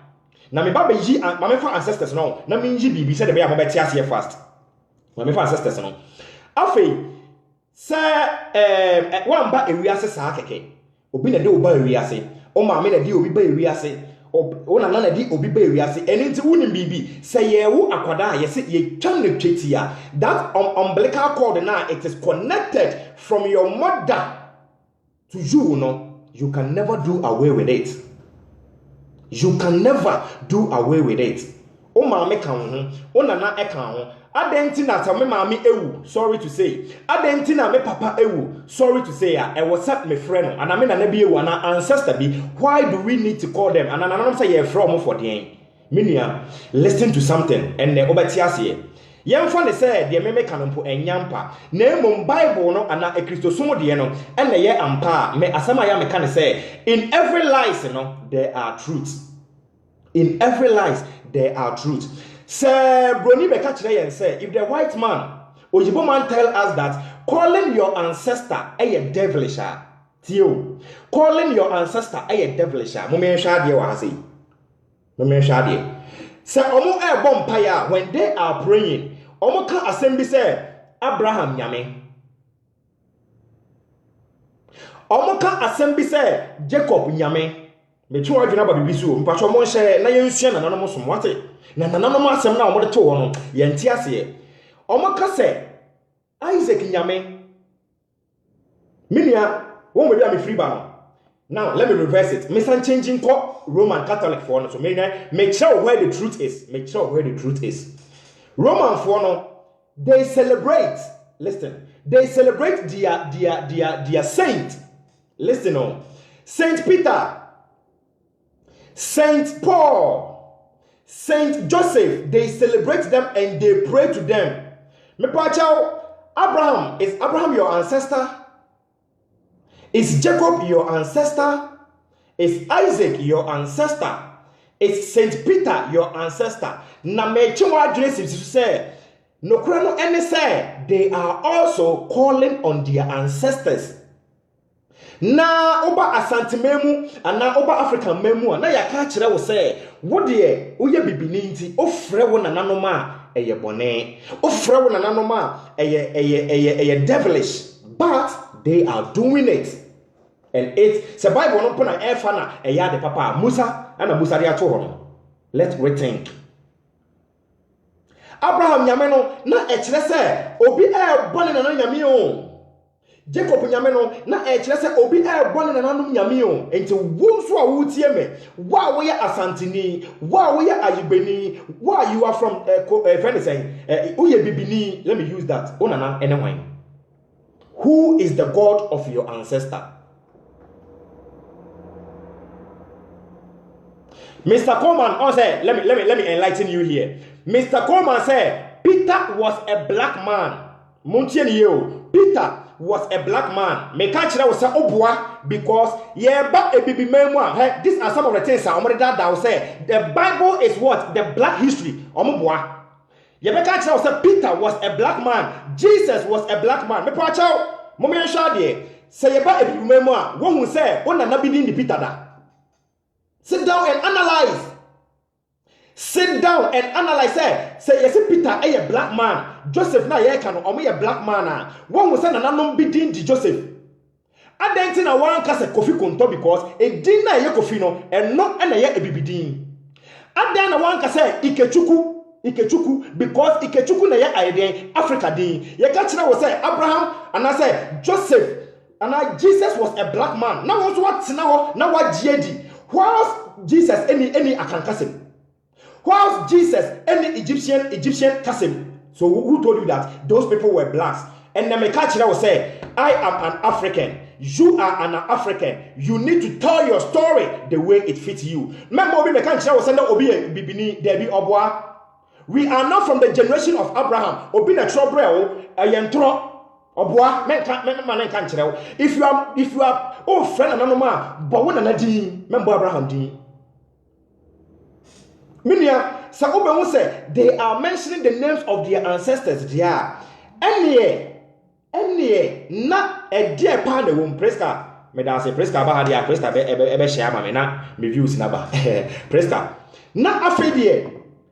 Na me baba yi ma me fa ancestors no na me yi bibi say de be ya mo beti ase fast na me fa ancestors no afei say wan ba ewiase saa keke obi na de oba ewiase o ma me na de obi ba ewiase o na na de obi ba ewiase eni nti wunim bibi say ye wo akwada ye say ye twan na twetia that umbilical cord na it is connected from your mother to you no you can never do away with it. You can never do away with it. O maame kan ho, o nana e kan ho. Adenti na ta me maame ewu, sorry to say. Adenti na me papa ewu, sorry to say ya. E was me friend no, ana me na bi ewu ana ancestor bi. Why do we need to call them? Ana nanom say ye from for den. Minia, listen to something and obeti ase. Yemfa ne say de me kan mpo enyampa. Na emom Bible no ana e Christosum de no, ene ye ampa me asama ya me kan say in every lies no there are truths. In every lies there are truths. Say broni be catch yen say if the white man ojibo man tell us that calling your ancestor a devilish tio calling your ancestor a devilish mo me hwa de wa say mo me hwa de say omo e bom paya when they are praying omo ka assembly say Abraham nyame omo ka assembly say Jacob nyame me twa adwena ba bibisu mpacho mo hye na yensua na nanom so moate na nanom asem na omo de to wo no yenti ase omo ka say Isaac nyame minia won we be am free ba no. Now let me reverse it. Mr. changing Roman Catholic for no so make sure where the truth is. Make sure where the truth is. Roman for no they celebrate. Listen, they celebrate their saint. Listen on Saint Peter, Saint Paul, Saint Joseph. They celebrate them and they pray to them. Me pacha Abraham, is Abraham your ancestor? Is Jacob your ancestor? Is Isaac your ancestor? Is Saint Peter your ancestor? Na me chwa Genesis say no krano any say they are also calling on their ancestors. Na oba asante memu ana oba African memu na ya ka kire wo say wo de oye bibini nti ofre wo nananom a eye bone ofre wo nananom a eye devilish, but they are doing it. And it's the Bible no put na efa na eya de papa Musa and Musa dia to ho. Let's rethink. Abraham nyame no na e kire se obi e bone na nyame o. Jacob nyame no na e kire se obi e bone na nanom nyame o. Enti wo so a wo tie me, wa wo ye asantini, wa wo ye ayibeni, wa you are from friend saying uye bibini. Let me use that. Onana enwan. Who is the God of your ancestor? Mr. Coleman say, let me enlighten you here. Mr. Coleman said Peter was a black man. Peter was a black man. Me catch that was say obua because yeba ebibi memu these are some of the things that will say the Bible is what the black history omoboa yebeka tell say Peter was a black man, Jesus was a black man. Me pa chaw mo me hwa de say yeba ebibi memu wo hu say wona na bi di Peter da. Sit down and analyze. Sit down and analyze. Say yes, Peter a black man. Joseph na ye can omo a black man. One will say na nanom bi din di Joseph. Adenti na wan ka say Kofi Konto because e din na ye Kofi no and no na ye ebibidin. Adan na wan ka say Ikechukwu because Ikechukwu na ye aiden Africa din. Ye ka kira wo say Abraham and I say Joseph and Jesus was a black man. Now what na ho na wa GD. Whilst Jesus any akankasem. Whilst Jesus any Egyptian Kasim. So who told you that those people were blacks? And the Mekachira will say, I am an African. You are an African. You need to tell your story the way it fits you. Remember, we are not from the generation of Abraham. If you are oh friend anonoma, but when anadi, remember Abraham did. Minia, some people say they are mentioning the names of their ancestors there. Any na a dear pan womb preska. Me da say preska ba dia preska ebe share ma me na me views na ba. Preska. Na afedie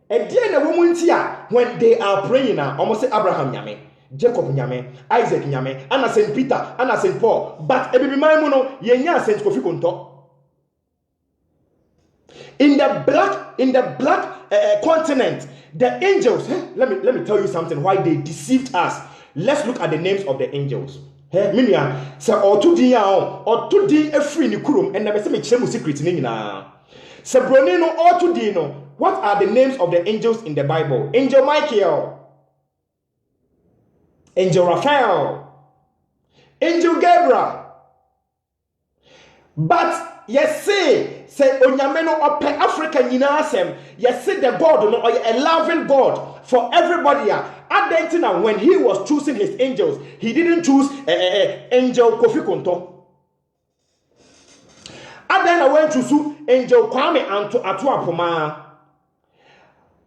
a dear na woman tia when they are praying na almost say Abraham nyame. Jacob nyame, Isaac nyame, Anna Saint Peter, Anna Saint Paul, but ebibi maimuno yenya Saint Kofi Konto. In the black continent, the angels. Let me tell you something. Why they deceived us? Let's look at the names of the angels. Minia say otudi efri ni kurum and never say me chemu secret ni na. Say bronino otudi no. What are the names of the angels in the Bible? Angel Michael, Angel Raphael, Angel Gabriel. But yes, say onyameno ope Africa nyina asem. Yes, say the God no a loving God for everybody. Adentina when he was choosing his angels, he didn't choose Angel Kofi Konto. Adena went to choose Angel Kwame Atu Apoma.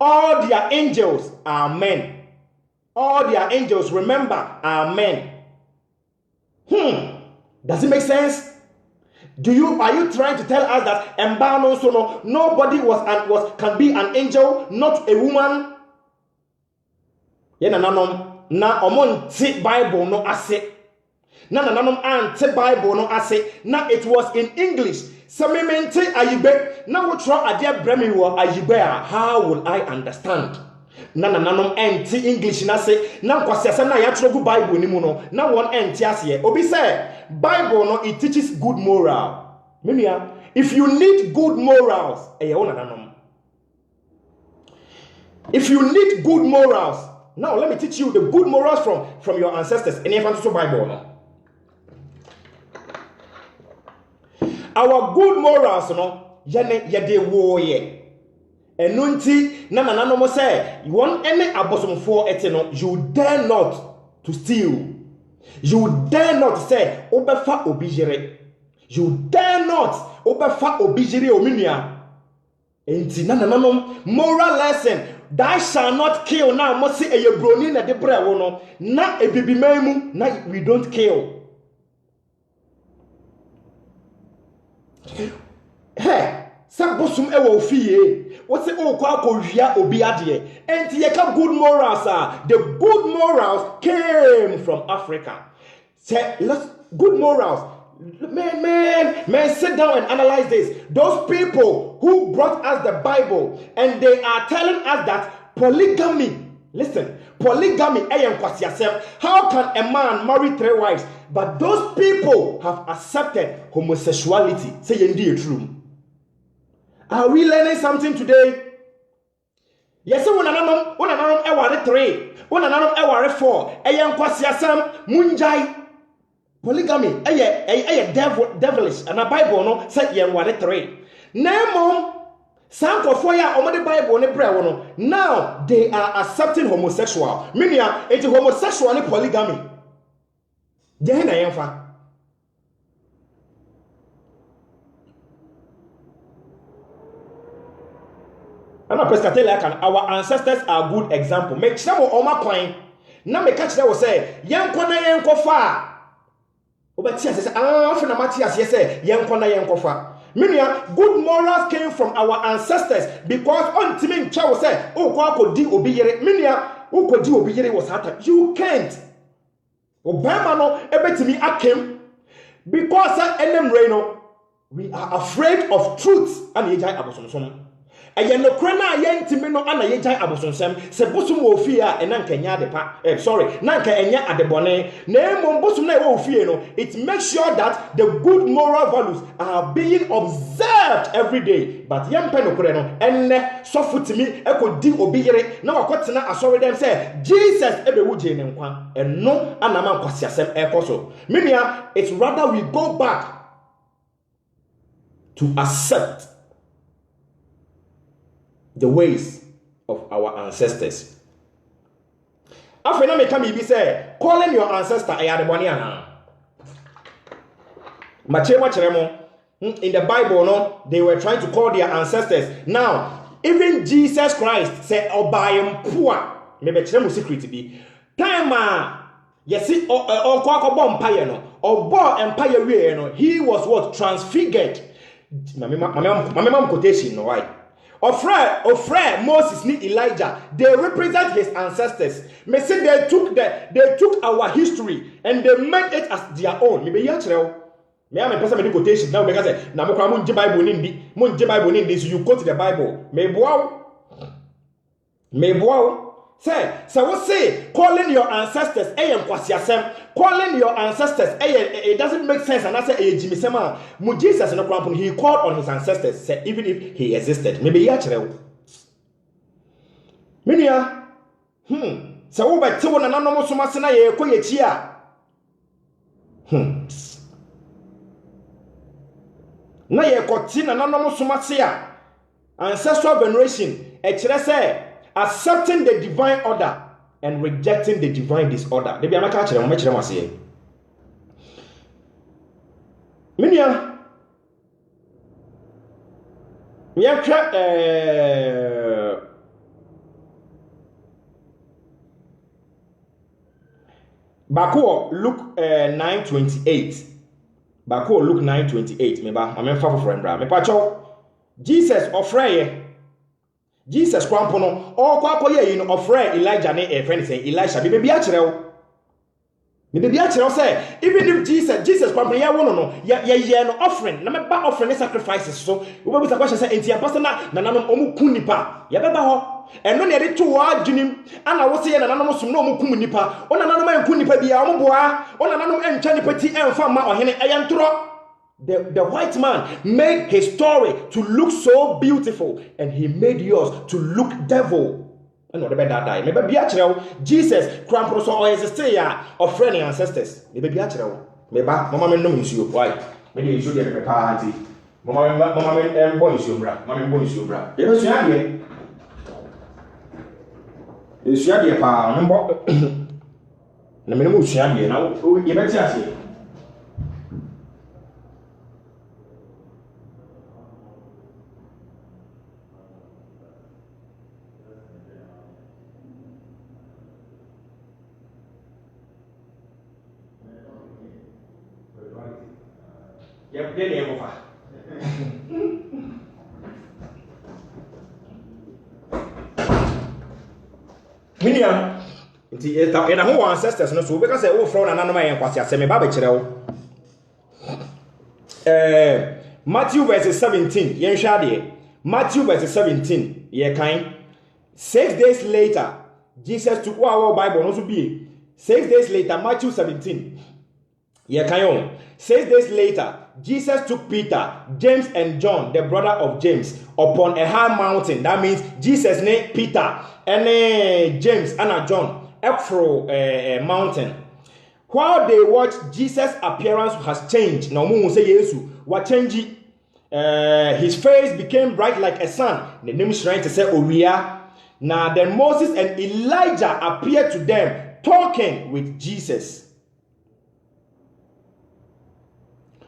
All their angels are men. All their angels, remember, are men. Does it make sense? Are you trying to tell us that Mbano Sono nobody can be an angel, not a woman? Yena nanom na omon ti Bible no ase. Na nanom anti Bible no ase. Na it was in English. Samemente ayibe. Na wo try ade bremi wo ayibe a how will I understand? Na nanom anti English na se. Na kwase ase na ya trogu Bible ni mu no. Na won anti ase. Obi say Bible no it teaches good moral. Menia, if you need good morals, if you need good morals, now let me teach you the good morals from your ancestors. Any fantasy Bible no? Our good morals no, yade wo ye. Enunti na no say you want any abosom for eteno, you dare not to steal. You dare not say obefa obijere. You dare not obefa obijere ominia. Enti na moral lesson. Thou shall not kill. Now must say a broni na de brewo no. Na e bibi memu na we don't kill. Hey, sabosum ewo ofie. What say o kwa akowia obi ade. Enti ye ka good morals are. The good morals came from Africa. Say let's good morals. Man, sit down and analyze this. Those people who brought us the Bible and they are telling us that polygamy, listen, polygamy, how can a man marry 3 wives? But those people have accepted homosexuality. Say indeed true. Are we learning something today? Yes, when another 3, when another 4, munjai. Polygamy, devilish, and a Bible no said yen 3. Nemo, some for fire on the Bible on the prayer no. Now they are accepting homosexual. Meaning it's homosexual and polygamy. Jehena yenfa. And our ancestors are good example. Make some of my coin. Now me catch that will say, Yankwana Yankofa. Obatias says, for Matias, yes, Yankwana Yankofa. Meaning, good morals came from our ancestors because on Timin Chow said, oh, Quako di obiyere. Meaning, who could do obiyere was hata. You can't. Obama no, ebetimi akem. Because enem reno, we are afraid of truth. And yejai abosonsom. Ayen no krana ayen timi no ana yejai abosonsem se bosum wo fie a ena nkanya de pa nanka enya adebone na emom bosum na wo fie no, it makes sure that the good moral values are being observed every day. But yem pe no kure no enne sofutimi ekodi obi yere na wakotena asori dem say Jesus ebe wuje ne nkwa eno anama nkwasiasem ekoso minia. It's rather we go back to accept the ways of our ancestors. After me come be say, calling your ancestor ayadeboniana. In the Bible, no, they were trying to call their ancestors. Now, even Jesus Christ said, "Obayem poor." Maybe chemu secret be. Time yes, empire no, or empire we no. He was what transfigured. My quotation no why. Ofre Moses ni Elijah, they represent his ancestors. Me say they took our history and they made it as their own. Me be yachrew. Me am person me quotation now because say na mo kwa mo nje Bible ni ndi so you quote the Bible. Me boaw. Say what say calling your ancestors calling your ancestors it doesn't make sense. And I say Jimisema Jesus no kwampo he called on his ancestors say, even if he existed maybe yachrew minia so wo ba te wona nanom so mase na ye koyechi a na ye koti na nanom so mase a ancestral veneration e kire say accepting the divine order and rejecting the divine disorder. They be amaka kire mo kire mo ase. Minia Bako Luke 9:28. Bako Luke 9:28. Me ba amemfa for embra. Me pa cho Jesus ofreye Jesus kwampo no okwakoye yi no ofre Elijah ne e friend say Elisha be bia kirew say even if Jesus kwampo ya wono no ye no offering na me ba offering sacrifices so we be question say enti pastor na nanom omu kun nipa ye beba ho eno ne de to wa adwunim ana wo se ye nanom som na omu kun nipa ona nanom en kun nipa bia omu boa ona nanom entwa nipa ti emfa ma ohene eyantro. The white man made his story to look so beautiful, and he made yours to look devil. I know the better die. Maybe be actual Jesus, Crampros or his stay of friendly ancestors. Maybe be actual. Maybe Mamma no issue. Why? Maybe you should get a party. Mamma and boys, you bra. Mamma boys, you bra. It was young. It's young. Number. The minimum young. Now, you better see. Yep, then you over. Minia, and who ancestors no so because oh from ananoma yen kwase aseme ba be kire wo. Matthew verse 17, yen hwa de. Matthew verse 17, ye kan 6 days later Jesus took our Bible no so be 6 days later Matthew 17. Ye kan yo 6 days later Jesus took Peter, James and John, the brother of James, upon a high mountain. That means Jesus named Peter and James and John up for a mountain. While they watched, Jesus' appearance has changed. Now, say Jesus, what changed? His face became bright like a sun. The name is trying to say Uriah. Now, then Moses and Elijah appeared to them, talking with Jesus.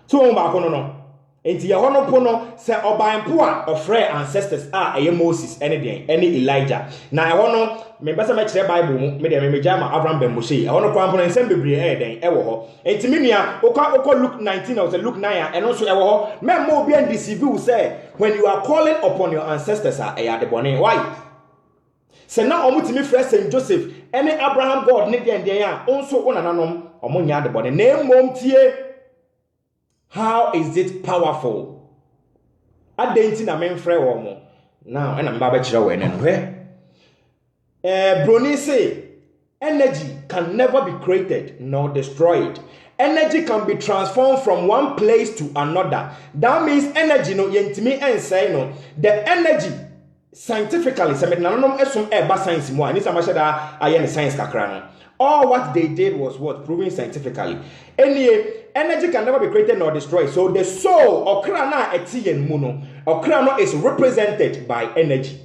So no. enti ye hono po no se obanpo a ofre ancestors eye Moses any Elijah na e hono me besa me kire Bible mu me de me jama Abraham ben Moshe e hono kwampo no nsem bebre den e wo ho enti menua okọ Luke 19 or Luke 9 eno so e wo ho me mo obi and deceive you say when you are calling upon your ancestors e ya de bone why se na omutimi frɛ Saint Joseph any Abraham God ne den a onso onananom omonya de bone na mmom tie. How is it powerful? Adenti na memfrɛ wo mo. Now, and I'm baba chira we nen hwe. Broni say energy can never be created nor destroyed. Energy can be transformed from one place to another. That means energy no yentimi ensay no. The energy scientifically se mednanom esum eba science mo ani sama sheda aye science kakra no. All what they did was what? Proving scientifically. Energy can never be created nor destroyed. So the soul, okrana etiyen muno, okrano is represented by energy.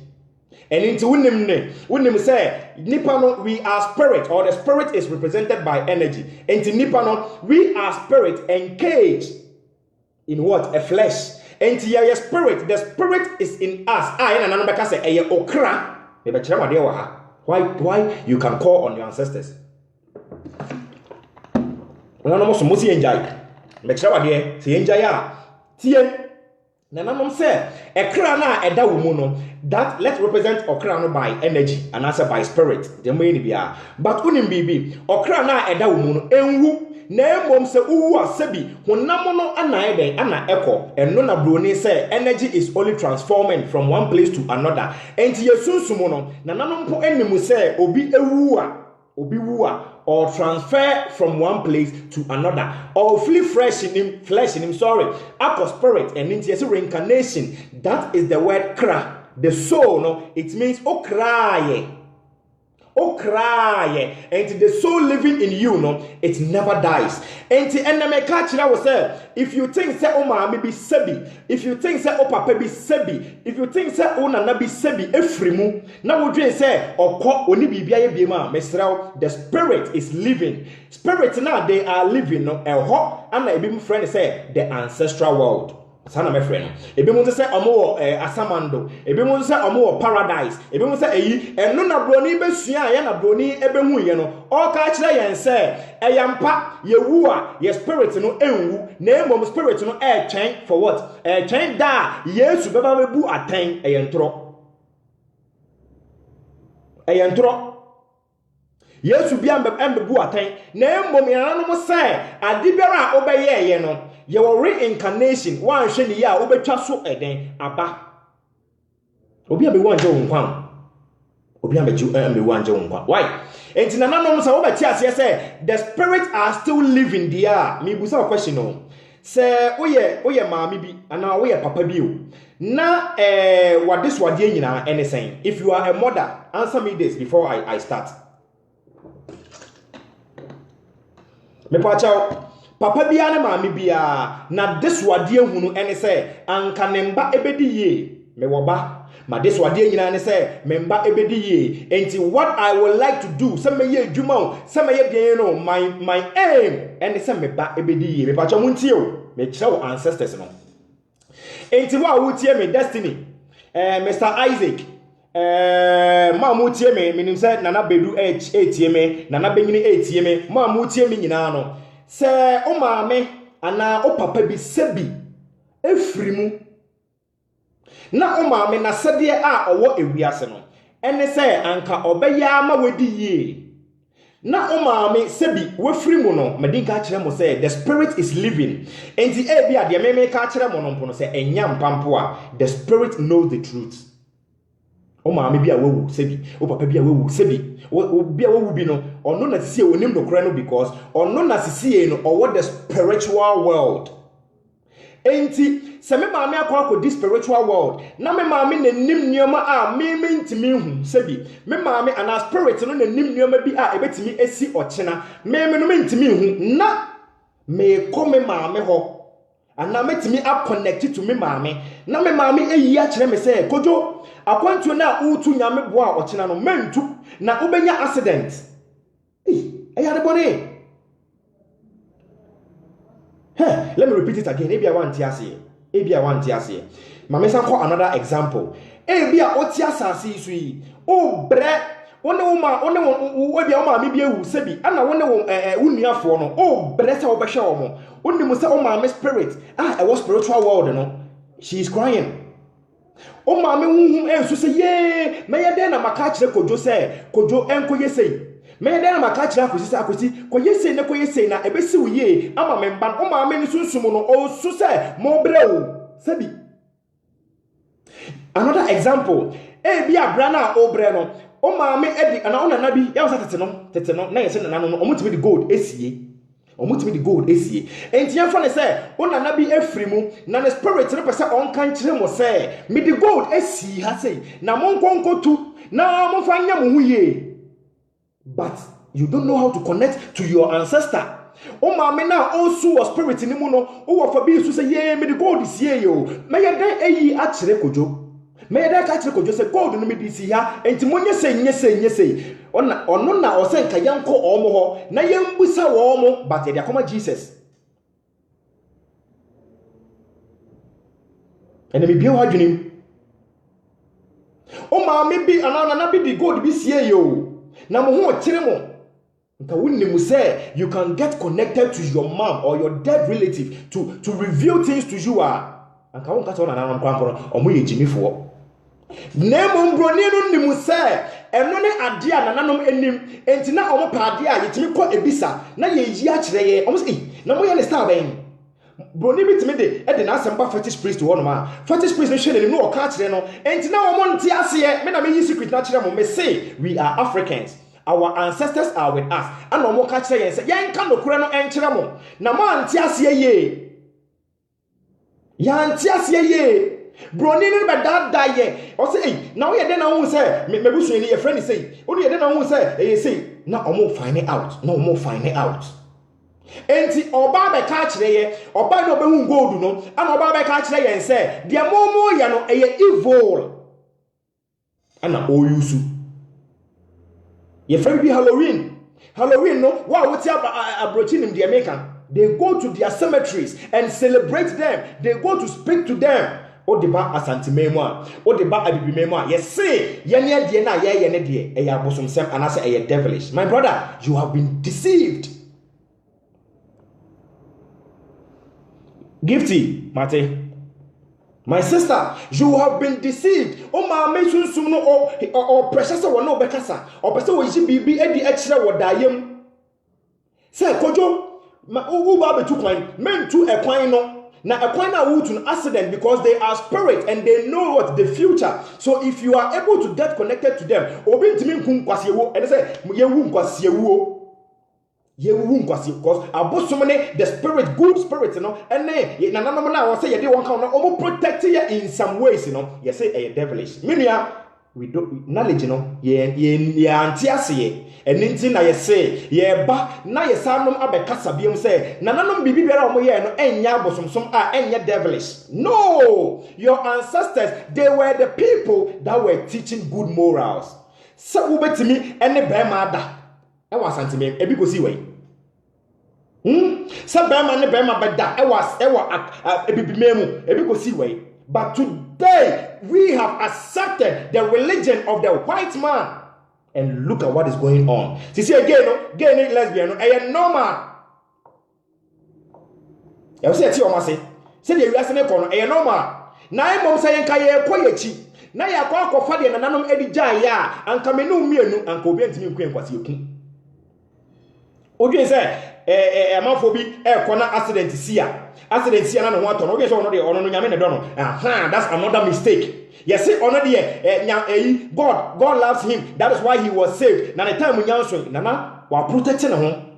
And into unim say, nipano, we are spirit, or the spirit is represented by energy. Into nipano, we are spirit encaged in what? A flesh. Into your spirit, the spirit is in us. Say, okra. Why you can call on your ancestors? Una no so musi enjai me kira wade se enjai a tie na nanom se ekra na eda wo mu no that let's represent okra no by energy and also by spirit the main bia but unim bibi okra na eda wo mu no enwu na emom se uwu asabi honam no ana den ana eko eno na broni se energy is only transforming from one place to another enti yesunsumo no na nanom po enimu se obi ewu a obi wu a or transfer from one place to another or flee flesh in him akọ spirit and into reincarnation. That is the word kra, the soul no, it means okraye, and the soul living in you no, it never dies. And the enemy catch was say, if you think say o maami be sebi, if you think say o papa be sebi, if you think say o nana be sebi efrimu, na wo dwen say okọ oni bibia ye biema mesraw, the spirit is living. Spirit now they are living no ehọ ana ebi mu friend say the ancestral world. Sana my friend. Ebi mu say omo asamando, ebi mu say omo paradise, ebi mu say eyi eno na broni besua ya na broni ebe hu ye no. O ka kire yen say eyampa yewu a ye spirit no enwu, na emom spirit no twen for what? Twen da Yesu beba bebu aten eyentro. Yesu bia mbebu aten na emom yanano say adibiara a obeye ye no. Your reincarnation, one shiny ya, obetwa so eden aba. Obi abe wanje wonkwan. Obi abe wanje wonkwan. Why? Enti na nanom sa obeti ase say the spirits are still living there. Me busa a question no. Say oye maami bi ana oye papa bi o. Na what this wade nyina anything. If you are a mother, answer me this before I start. Me pa chao papa bia ne maami bia na deswade hunu ene se anka ne mba ebedi ye me woba ma deswade nyina ne se me mba ebedi ye enti what I would like to do se me ye adwuma o se me ye den no my aim ene se me ba ebedi ye me pa cha muntie o me kire wo ancestors no enti wa wo tie me destiny Mr. Isaac ma mu tie me minim se nana bedu etie me nana benyini etie me ma mu tie me nyina no se o maame ana o papa bi sebi efrimu na o maame na sede a owo ewiase no ene se anka obeya ma wedi ye na o maame sebi wefrimu no medinka kire mo se the spirit is living enti e bia de meme ka kire mo no mpo no se enya mpampo a the spirit knows the truth. O maame bia wewu sebi o papa bia wewu sebi o bia wewu bi no ono na sisi onim no kra no because ono na sisi no owo the spiritual world enti se me maame akọ this spiritual world na me maame na nim nioma a me ntimi hu sebi me maame ana spirit no na nim nioma bi a ebetimi esi ochena me no me ntimi hu na me ko me maame ho ana metimi up connected to me maame na me maame eyi a kire me say kojo akwantu na utu nyame boa ochena no mentu na ubenya accident eya de bone let me repeat it again. Maybe I want to say Ebia one tiase. Mama san call another example. Ebia otia asase isu yi. O bre one ebia o ma me bia wu sebi ana one unuafo no. O bre se obehwe omo. Onim se o ma me spirit. E was spiritual world no. She is crying. O ma me hunhum enso se ye meye den na maka kire kojo se kojo enko yesei. Meye den na maka kire akosi se akosi ko yesei na ebesi wo ye ama me mban o ma me ni sunsum no o su se mo bre o sebi. Another example, bi abra na o bre no o ma me edi ana ona na bi ya tete no na yese na no omutimi di gold esie. Omutimi di gold esie. Enti yefo ne se ona na bi afri mu na ne spirit no pese on kan kire mo se me di gold esi ha sei na mo nkonkotu na mo fa nya mo huye. But you don't know how to connect to your ancestor. O ma me na osu was spirit ni mu no o wo fa bi su se ye me di gold esie yo. Me ye den eyi a kire kojo. Me da ka kire kojo se gold no me di si ha enti mo nyese ono na o se nka yanko omo ho na yembusa wo omo but they akoma Jesus ene me bio hadwenim o ma me bi ana na bi di gold bi sie yo na mo ho kire mo nka wonni mu say you can get connected to your mom or your dead relative to reveal things to you nka won ka to na na kwankoro omo ye jimifo Nemo mbroni no nimu se eno ne ade a nananom enim enti na omo pa ade a yetimi kɔ ebisa na ye yi a kyerɛ ye omo se na mo ye ne star ben broni bitimi de na asɛmba fetish priest wo no ma fetish priest no hwɛ ne no ɔka kyerɛ no enti na omo nte ase me na me yi secret na kyerɛ mo me say we are Africans, our ancestors are with us and omo ka kyerɛ ye se yen ka nokure no enkyerɛ mo na mo ante ase ye ya ante ase ye broni no be that ye o say na we dey na hu say me busu ni your friend say o dey na hu say say na omo find it out enti oba be ka kire ye oba no be hu gold no and oba be ka kire ye say de momo ye no evil ana o yusu your friend be Halloween no wa wo ti abrochi nim de make they go to their cemeteries and celebrate them, they go to speak to them. Odeba asantimemu a odeba abibimemu a yesi yene de na ye ne de e ya bosomsem anase e ye devilish. My brother, you have been deceived. Gifty Mate, my sister, you have been deceived. O ma me sunsum no o precious one no bekasa o pese wo yi bibi edi a kire wo dayem se kojo ma u ba betu kwan mentu ekwan no na ekwan na wutu accident because they are spirit and they know what the future. So if you are able to get connected to them, obi ntimi nkun kwasiewo and say yewu nkwasiewo because abosomne the spirit, good spirit, you know, and na nanom na wo say ye dey won kan no omo protect you in some ways, you know. You say a devilish minia we don't knowledge, you know, ye antiase and ninti na ye say ye ba na ye sanom abekasa biom say nananom bibi biara omo ye no enya bosomsom enya devilish. No, your ancestors, they were the people that were teaching good morals. So ubetimi ene bema da e was antime ebi go see way so bema ne bema beda e was ebibimemu ebi go see way. But today we have accepted the religion of the white man. And look at what is going on. See, gay, lesbian, no, normal. You say, say the reason corner, normal. Now, mom saying, Kaya, Koyachi. Now, you are called Fadi and Nanum Eddie Jaya, and Kamenu Mienu, and Kobian to me, what you can. Okay, say, a mouthphobia, a corner accident to see ya. Accident see another one. Okay, so that's another mistake. Yes, honor God loves him. That is why he was saved. Now the time when you Nana, while protecting him,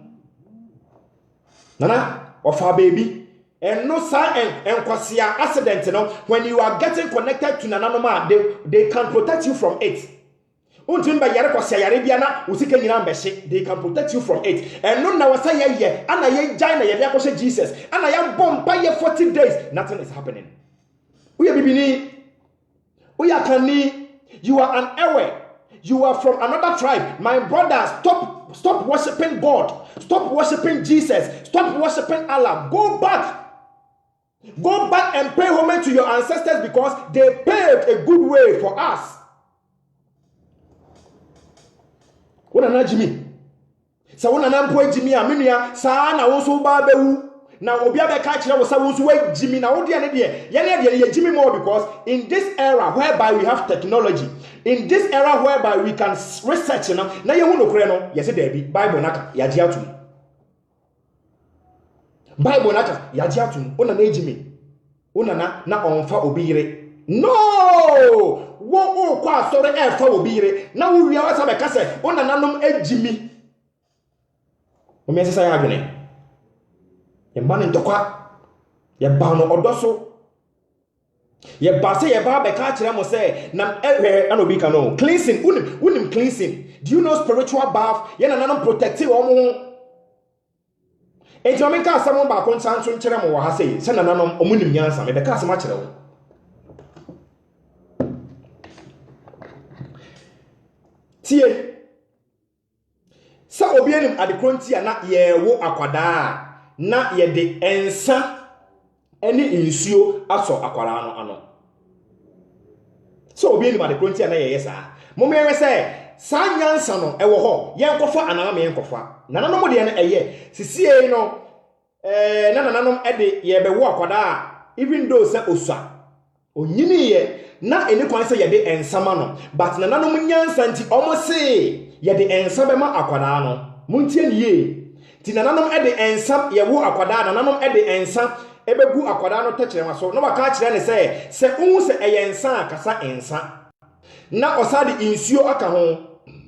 Nana of our baby, and no sign and kwasia accident. You know, when you are getting connected to Nananoma, they can protect you from it. They can protect you from it. And no now say yeah, and I Jaina Jesus, and I am born by 40 days. Nothing is happening. We are bibini. We are Kani. You are an error. You are from another tribe. My brother, stop worshiping God. Stop worshiping Jesus. Stop worshiping Allah. Go back. Go back and pay homage to your ancestors because they paved a good way for us. What an Jimmy. So when an boy Jimmy Aminia, San, I also barbewu. Now Obiabe catch was wait Jimmy now Jimmy more because in this era whereby we have technology, in this era whereby we can research now you want to yes there be Bible naka yajiatu. Bible naka yajiatu ona na Jimmy. Ona na onfa obire. No! Wo kwa sore e fa obire. Na wo wi awasa be kase ona nanom ejimi. O me sesa ya adwene. Ye man ntokwa ye ba no odoso ye ba se ye ba be ka kire mo se na ehwe ana obi ka no cleansing unim cleansing. Do you know spiritual bath ye na nanom protective o mo enti o me ka asem ba ko nsan so nkire mo wo ha se na nanom omunim nyansa me be ka asem a kire wo tie sa obi anim adekronti na ye wo akwada na ye de ensa ene insuo aso akwara no ano so obi anim adekronti na ye yesa mo me se sa nyansa no ewo ho ye nkofa anama me nkofa nananom de na eye sisie no nananom ede ye be wo akwada even though se osua onyini ye na ene kwan se ye de ensama no but nananom nyansa nti omo se ye de ensa be ma akwada no muntie niye ti nananom ede ensa ye wo akwada nananom ede ensa ebegu akwada no tekere maso no baka kire ne se unhu se eye ensa akasa ensa na osade insuo aka ho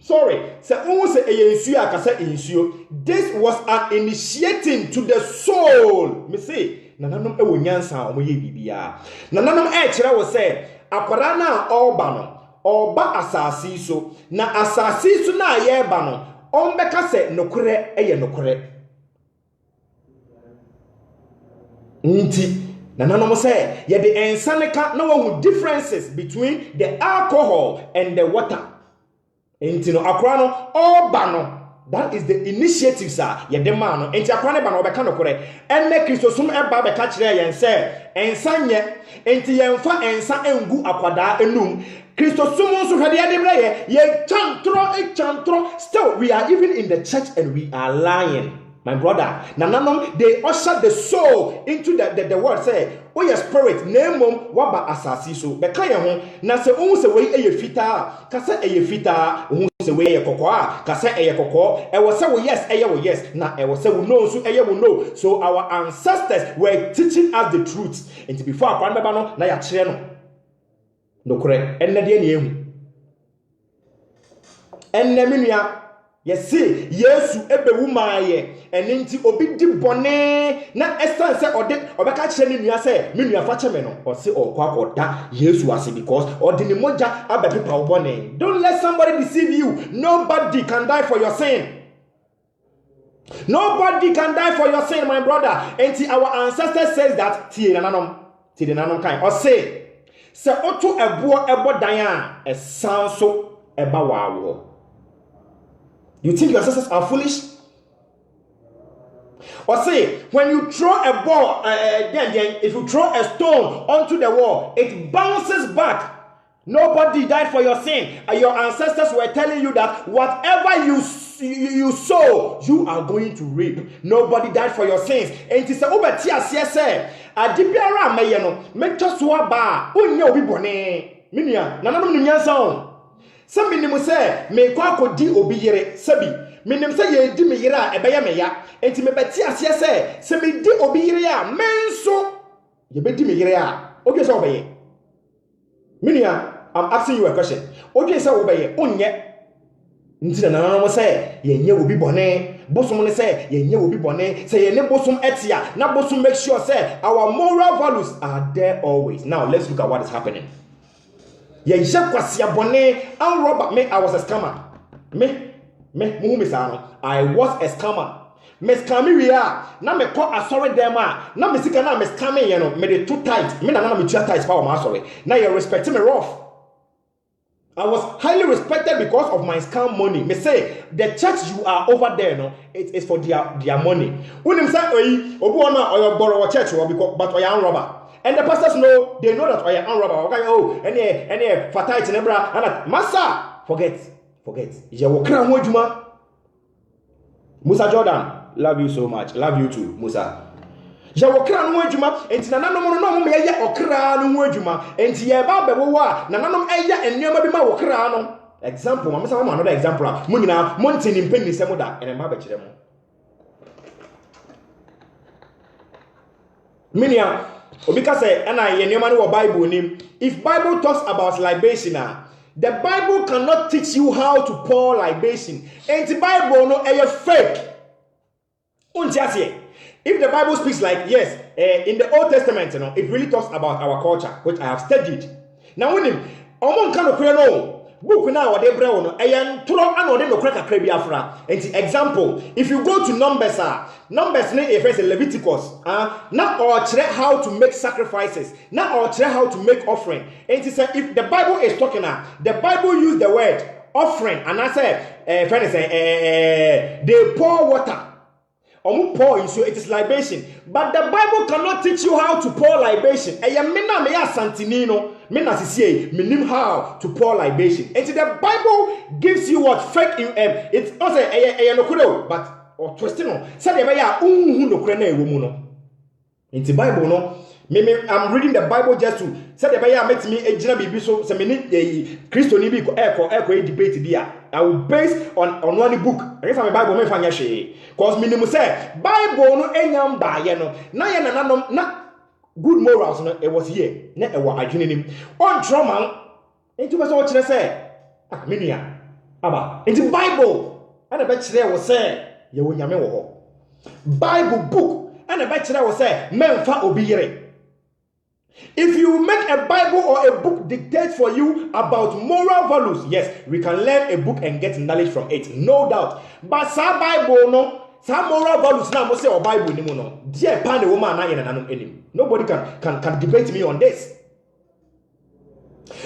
sorry se unhu se eye insuo akasa insuo. This was an initiating to the soul. Me say nananom ewo nyansa omo ye bibia nananom kire wo se akwada na oba no oba asasi so na asasi so na ye ba no ombeka se nokure eye nokure nti nananom say ye de ensaneka na wo differences between the alcohol and the water nti no akora no oba no that is the initiative sir ye de ma no nti akora ne ba no obeka nokure enne kristosum eba beka kire yen se ensanye nti yemfa ensa engu akwada enum kristosum so hwede ade breye ye chantro still we are even in the church and we are lying. My brother, nananom they usher the soul into the word say, oh your spirit, nemom waba asasi so. Beka ye ho na se ohun se we eye fita, ka se eye fita, ohun se we eye kokwa, ka se eye kokko. E wo se we yes, eye we yes, na e wo se we no so eye we no. So our ancestors were teaching us the truth. And before akwan beba no na ya kire no. Nokure, enne de na ehu. Enne menua yesi Yesu ebewu maaye ene nti obi di bone na esan se ode obeka kire ne nua se me nua fa che me no o se okwa akoda Yesu ase because ode ne moja abepepa wo bone. Don't let somebody deceive you. Nobody can die for your sin. Nobody can die for your sin, my brother. Enti our ancestors says that tie nanom kan o se oto ebo dan a esan so eba wawo. You think your ancestors are foolish? Or say, when you throw a ball, if you throw a stone onto the wall, it bounces back. Nobody died for your sin. Your ancestors were telling you that whatever you sow, you are going to reap. Nobody died for your sins. And it is a ubetia say, adibiara meyeno, metoswa ba, unye obi bone. Minia, nananum nyansa. Some minim say, me kwa kodi obi yere, sabi. Minim say ye di me yere ebeye me ya. Enti me beti asie se me di obi yere ya, menso ye be di me yere ya. Okay say obeye. Minia, I'm asking you a question. Okay say obeye, onye. Nti na nananom say ye nye obi bone. Bosom ne say ye nye obi bone. Say ye ne bosom etia. Na bosom make sure say our moral values are there always. Now let's look at what is happening. Ye yakwasia bone and robber me I was a scammer. I was a scammer. Me scammer we are. Na me call asori dem a. Na me sika na me scamming ye no. Me dey too tight. Me na me too tight power ma sorry. Na you respect me rough. I was highly respected because of my scam money. Me say the church you are over there, no, it is for their money. When him say, obu ona oyo borrow church because but oya robber. And the pastors know, they know that oya robber. Okay, oh, any fatality nebra, and massa forget. Je wo kra ho adwuma. Musa Jordan, love you so much. Love you too, Musa. Je wo kra no adwuma, enti nananom no mo me ye okra no ho adwuma. Enti ye ba bebo wa, nananom eya enema bi ma wo kra no. Example, ma say another example. Mo nyina mo ntini mpeni se mo da, ene ma ba kire mo. Minia, obi ka say na ye enema no wo Bible nim. If Bible talks about libation, the Bible cannot teach you how to pour libation. And the Bible no fake. If the Bible speaks like, yes, in the Old Testament, it really talks about our culture, which I have studied. Now, when him, book now what they bring no ayan turo anode no kraka krabiafra enti example if you go to numbers ne e first Leviticus na or chere how to make sacrifices na or chere how to make offering enti say if the Bible is talking the Bible use the word offering and I say friend say they pour water pour so it is libation but the Bible cannot teach you how to pour libation mena me ya santinino mena sisie menim how to pour libation and the Bible gives you what fake it's not say no kudo but or twist no say the ya unhu no kure na ewo mu no in the Bible no I'm reading the Bible just to say the ya met me ejina bibi so say me ni Christo ni bi eko debate dia I will base on one book. If I'm a Bible, me fanya she. Cause minimum say Bible no enyam ba ye no. Na ye na good morals no. It was here. Na e wa adwene nim. On trauma. Enti be so kire say minia. Aba. Enti Bible. Ana be kire wo say ye wo nyame wo ho. Bible book. Ana be kire wo say memfa obi yere. If you make a Bible or a book dictate for you about moral values, yes, we can learn a book and get knowledge from it, no doubt. But some Bible no, some moral values now must say or Bible ni mo no. Dear pan the woman na yenanum enim. Nobody can debate me on this.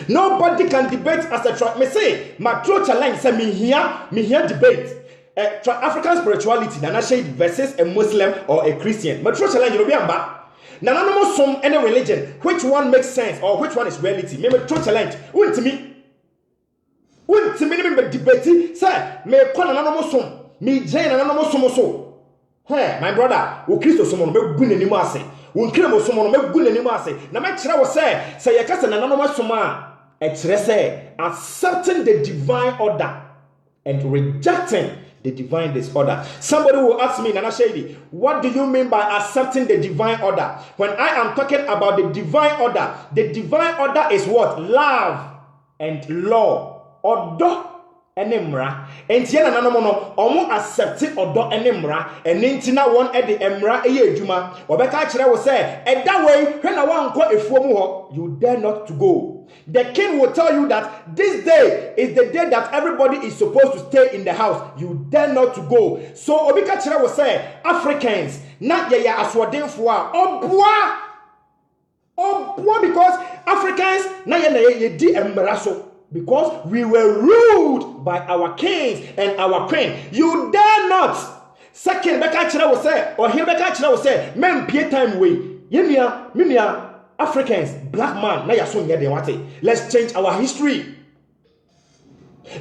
Nobody can debate as a me say my true challenge say me here debate. African spirituality na shade versus a Muslim or a Christian. My true challenge you be amba. Nananom som any religion, which one makes sense or which one is reality? Me true challenge. Untimi me debate. Say me kwa nananom som, me jay nananom som so. Hey, my brother, o Christo som no me gu nanim ase. O nkremo som no me gu nanim ase. Na me kire wo say ye ka say nananom som e kire say accepting the divine order and rejecting the divine disorder. Somebody will ask me, Nana Shady, what do you mean by accepting the divine order? When I am talking about the divine order is what? Love and law. Odo enemra. Enti na nanomo no, omo accepting odo enemra. Enti na won e de emra eye adwuma. Obeka kire wo say, e da way, hwe na wan kɔ efuo mu ho, you dare not to go. The king will tell you that this day is the day that everybody is supposed to stay in the house. You dare not to go. So Obika Chira will say, Africans, not yaya aswadinfo Obwa because Africans na ye di embraso because we were ruled by our kings and our queen. You dare not. Second Beka Chira will say, or here Beka Chira will say, men pay time way. Minia Africans, black man, na yaso nye de wate. Let's change our history.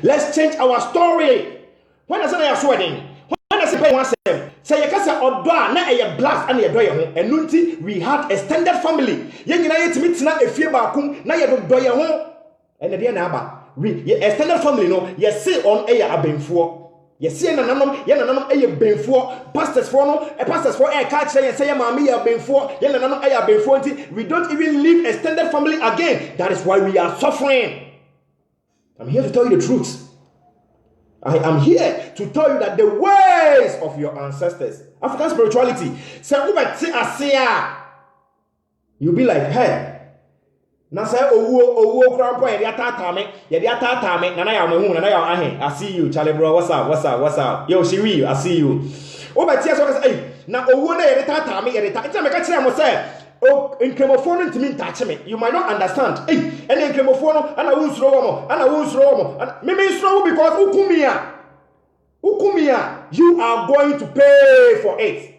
Let's change our story. When I say na yaso den, when I say pay one say you can say odo na e black and ye do ye ho. Enunti we had extended family. Ye nyina ye timi tina efie ba kum na ye do ye ho. Ene de na aba. We extended family no, ye say on e ya abenfuo. Yes, nananom eye benfo pastors for no pastors for catch say say mama ya benfo nananom eye benfo nti we don't even live extended family again. That is why we are suffering. I'm here to tell you the truth. I am here to tell you that the ways of your ancestors, African spirituality, say ubeti asia, you'll be like, hey, na say owo krampo ye dey atata me nana ya mahu nana ya ahe. I see you Charlie bro, what's up yo Shiri, I see you obeti so say na owo na ye dey tata me ye dey ta me ka kire mo say oh nkremofono ntimi ntache me you might not understand ene nkremofono ana wunsuro wo me nsuro wo because ukumia you are going to pay for it.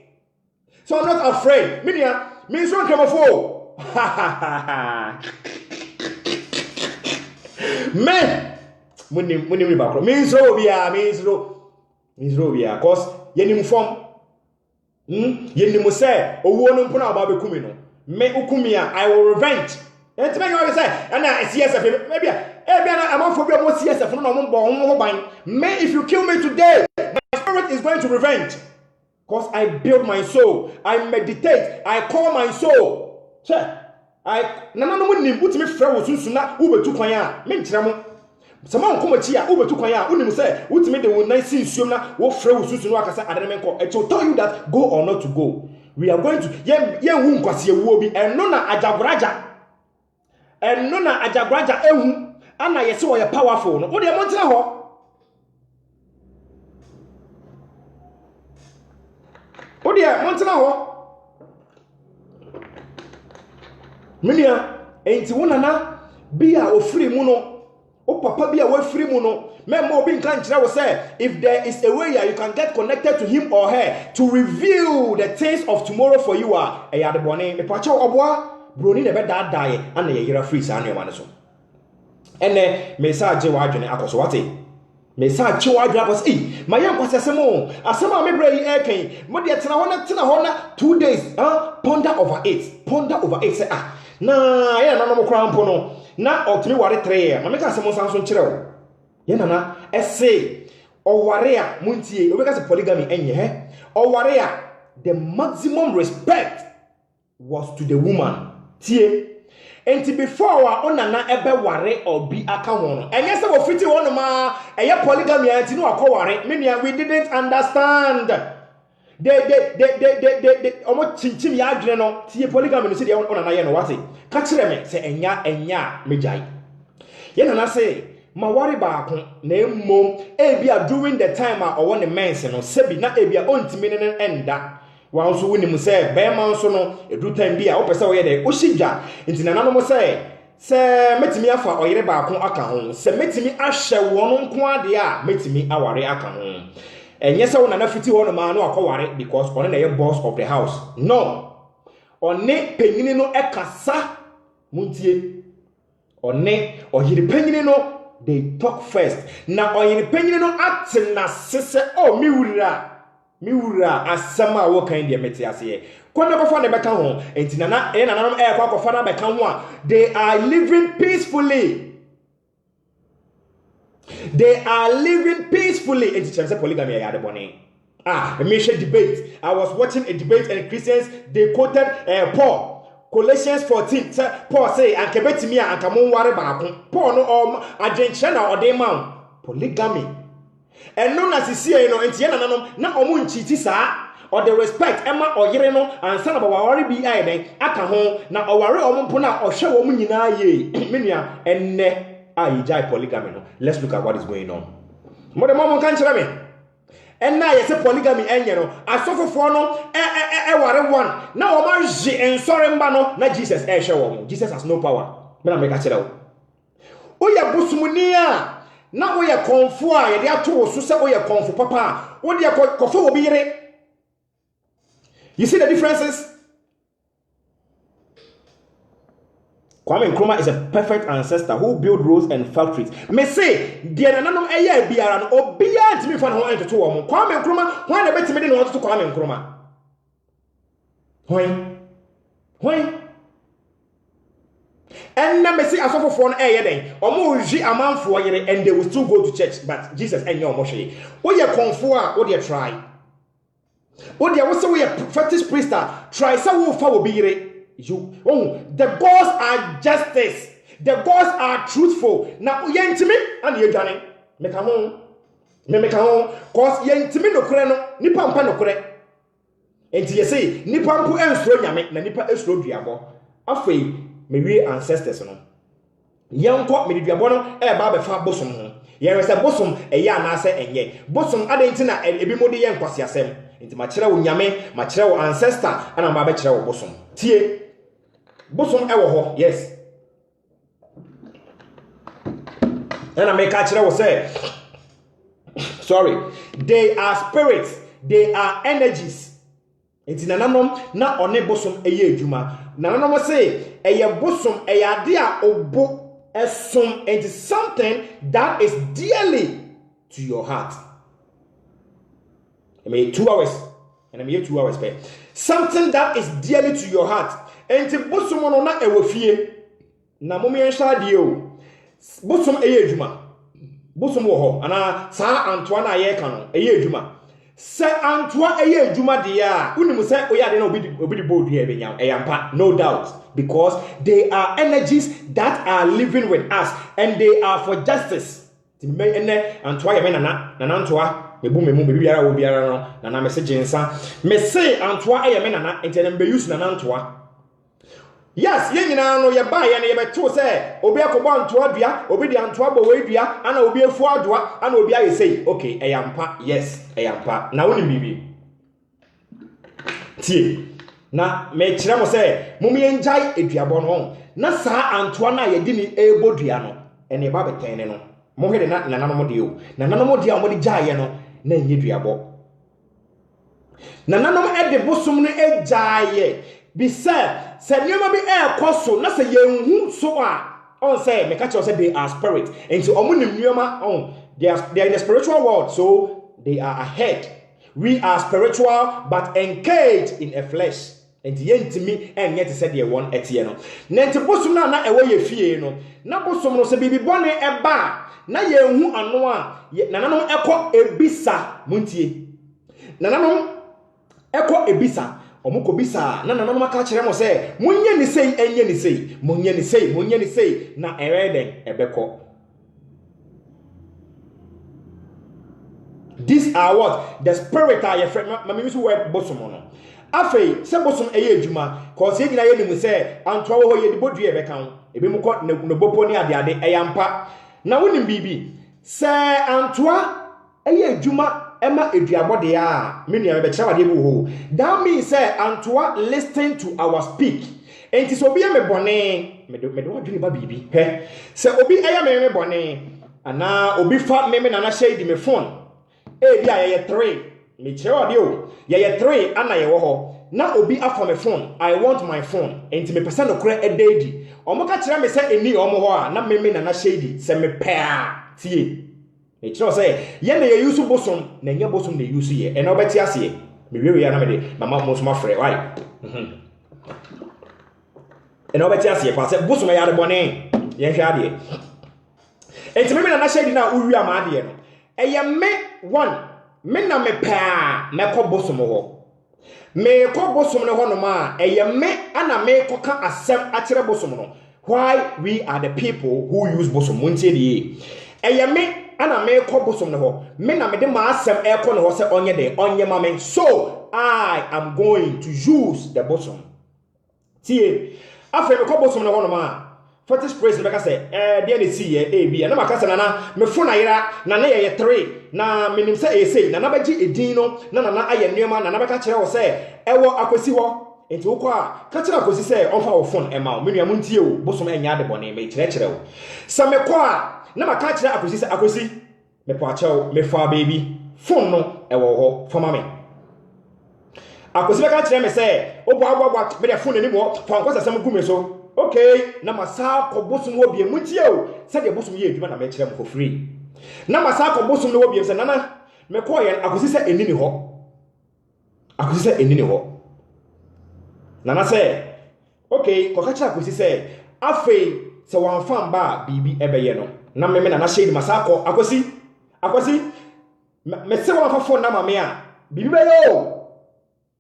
So I'm not afraid. Me nsuro nkremofo me muni bakro me nsuro bia cause yenim form yenim say owuo no mpo na aba bekumi no me ukumia I will revenge. And to make you say and I CSF maybe I'm not for more CSF no mo ban me if you kill me today my spirit is going to revenge because I build my soul, I meditate, I call my soul. Che I no nim utimi frɛ wo sunsun na wo betu kwan a me nkyerɛ mo sama nko machi a wo betu kwan a unim sɛ utimi de wo nan si nsuom na wo frɛ wo sunsun no akasa adene me nko it will tell you that go or not to go. We are going to yen hu nkwase ewuo bi eno na ajagoraja ehu ana yese wo ye powerful no wo de mo ntena ho Minia enti wonana bia ofiri mu no o papa bia wo afiri mu no memma obi nkan kire wo say if there is a way you can get connected to him or her to reveal the things of tomorrow for you eyade bone me pache oboa broni ne be daadaye ana ye yira free sa anema ne so ene message wa adwene akoso wate message wa adwene akoso ma ye nkwasesemo asema me bra yi eken mo de tena ho na 2 days ponder over it say na ye na no mo kra mpo no na otumi ware 3 year ma me ka asemo sanso nkirewo ye na ese oware a muntie obeka se polygamy enye he oware a the maximum respect was to the woman tie enti before wa onana ebe ware obi aka ho no enye se wo fiti wo no ma eye polygamy anti no akoware me we didn't understand de omo chinchim ya adwene no tie polygamy no se de onana ye no wate ka kire me se enya mejai ye na say ma ware baako na emmom ebia during the time a owo ne mense no sebi na ebia ontimi ne enda wan so woni mu say be man so no edu time bia wo pese wo ye de o shigwa nti na nanom say metimi afa oyere baako aka ho se metimi ahye wono nko ade a metimi aware aka ho enye se wona na fiti ho no ma no akoware because one na ye boss of the house no one penyini no ekasa muntie one oyere penyini no they talk first na oyere penyini no atina sese miwura asama wo kan de meti ase kwana ko fa na beka ho enti na nanom kwa fa na beka ho a they are living peacefully enti chance polygamy ya de bone me share debate. I was watching a debate and Christians they quoted Paul Colossians 14 Paul say anke betimi anka mo ware baako Paul no adwenche na ode man polygamy eno na sisi no enti na nanom na omo nchiti saa or the respect ema oyere no ansa na baware bi ai den aka ho na oware omo mpo na ohwe wo mu nyina ye menua enne ajai polygamy no. Let's look at what is going on. Mo de mo kan kire me enna ye se polygamy enye no asofofo no ware one na o ma je ensore mba no na Jesus hwe wo. Jesus has no power. Me na me ka kire wo oya busumuni a na oya konfo a ye de ato wo so se oya konfo papa wo de kofo wo bi yire. You see the differences? Kwame Nkrumah is a perfect ancestor who built roads and factories. Me say, dear nanom eye biara no obia ntimi fa no ento to wo mo. Kwame Nkrumah, why na betimi de no to Kwame Nkrumah? Why? And na me say asofofo no eye den. Omo uji amanfo yere and they will still go to church, but Jesus enye omo hwe. Wo ye konfo a wo de try. Wo de wo say wo ye fetish priest try say wo fa wo bi yere. The gods are justice. The gods are truthful. Now yentimi and ye dwane. Meka ho. Cause yentimi no kure no nipa mpa no kure. Enti ye say nipa mpo ensuro nyame na nipa esuro duabo. Afei me wie ancestors no. Yenko me duabo no ba be fa bosom ho. Ye we say bosom eye anase enye. Bosom adenti na ebi modi ye nkwase asem. Enti ma kire wo nyame, ma kire wo ancestor ana ma ba kire wo bosom. Tie bosom ewo ho yes and I make a say sorry they are spirits they are energies enti nananom na one bosom eye adwuma nananom say eye bosom eye ade a obo esom enti something that is dearly to your heart. I mean 2 hours and I mean 2 hours pay something that is dearly to your heart enti bosom no na ewo fie na momi enhya de o bosom eye adwuma bosom wo ho ana saa antoa na ye ka no eye adwuma se antoa eye adwuma de ya unimu se oya de na obi de bold here be nyam eyampa no doubt because they are energies that are living with us and they are for justice me ene antoa ye me nana antoa mebu memu be biara wo biara no nana message nsa me say antoa ye me nana ente na be use nana antoa. Yes, ye nyina no ye ba ye ne ye beto se obi akobo antoa dua obi de antoa bo we dua ana obi efu adoa ana obi aye say okay eyampa yes eyampa na woni bibi tie na me kire mo se mum ye njai eduabo no na saa antoa na ye di ni ebo dua no ene ba beten ne no mo hwede na nananom de o nananom de a mo de jaaye no na nye duabo nananom e de bosom no e jaaye be said, said you be air coso, not say you so are. On say, make catch say they are spirit. And so they are in the spiritual world, so they are ahead. We are spiritual, but engaged in a flesh. And the end to me, and yet said they want etieno. Nente bosom na ewe ye fie no. Na bosom no se bibi bone e ba. Na ye hu anoa, na nanom ekọ ebisa muntie. Na nanom ekọ ebisa. Omuko bisa na nananom aka kire mo se munye ni sei enye ni sei munye ni sei na ereden ebeko. These are what the spirit are your friend mama use word bosom no afei se bosom eye adwuma cause ye nyina ye ni mu se anto wo ye di bodue ebeka ho ebi mu ko no bopo ni ade ade eyampa na wonim bibi se antoa eye adwuma Emma eduabode ya me nua me be wade bu ho that means say antoa listen to our speak enti so obi me bone me do wadwini ba bibi he se obi eya me bone ana obi fa me na na shade me phone e bia ye 3 me kire wade o ye 3 ana ye wo ho na obi afa me phone I want my phone enti me pesa no kora ededi omo ka kire me se eni omo ho a na me na na shade se me paa tie it shows say ye na ye use bosom na nye bosom na use ye e na obeti ase me wewe ya na me de mama mo so ma frɛ why e na obeti ase kwa say bosom ya de bone ye hwe ade enti me na shade na uwi ama ade no e ye me one me na me pa me kɔ bosom ho me kɔ bosom no ho no ma e ye me ana me kɔ ka asɛm a kyerɛ bosom no why we are the people who use bosom muntie die e ye me ana me kɔ bosom no ho me na me de ma asɛm e kɔ no ho sɛ onye de onye ma me so I am going to use the bosom tie afa me kɔ bosom no ho no ma Fortis praise me ka say de na si ye e bi na maka say na me fo na yera na ye 3 na menim say e sei na bagi edin no na aye nneema na beka kire wo say ewo akosi ho enti wo kɔ a ka kire akosi say onfa wo phone e ma wo menua muntie wo bosom enya de bone me kire wo sa me kɔ a na maka kire akosi say akosi me po achew me fa baby phone no ewo ho for ma me akosi beka kire me say obo agwagwa me de phone ni mo fa nkosa sam gume so okay na masa ko bosom wo bie muntie o se de bosom ye adwuma na me kire mo for free na masa ko bosom no wo bie se nana me ko ye akosi se enini ho akosi se enini ho nana se okay ko ka kire akosi se afei se wan fan ba bibi ebeye no na me na shade masa ko akosi me se wan fa phone na ma me a bibi be yo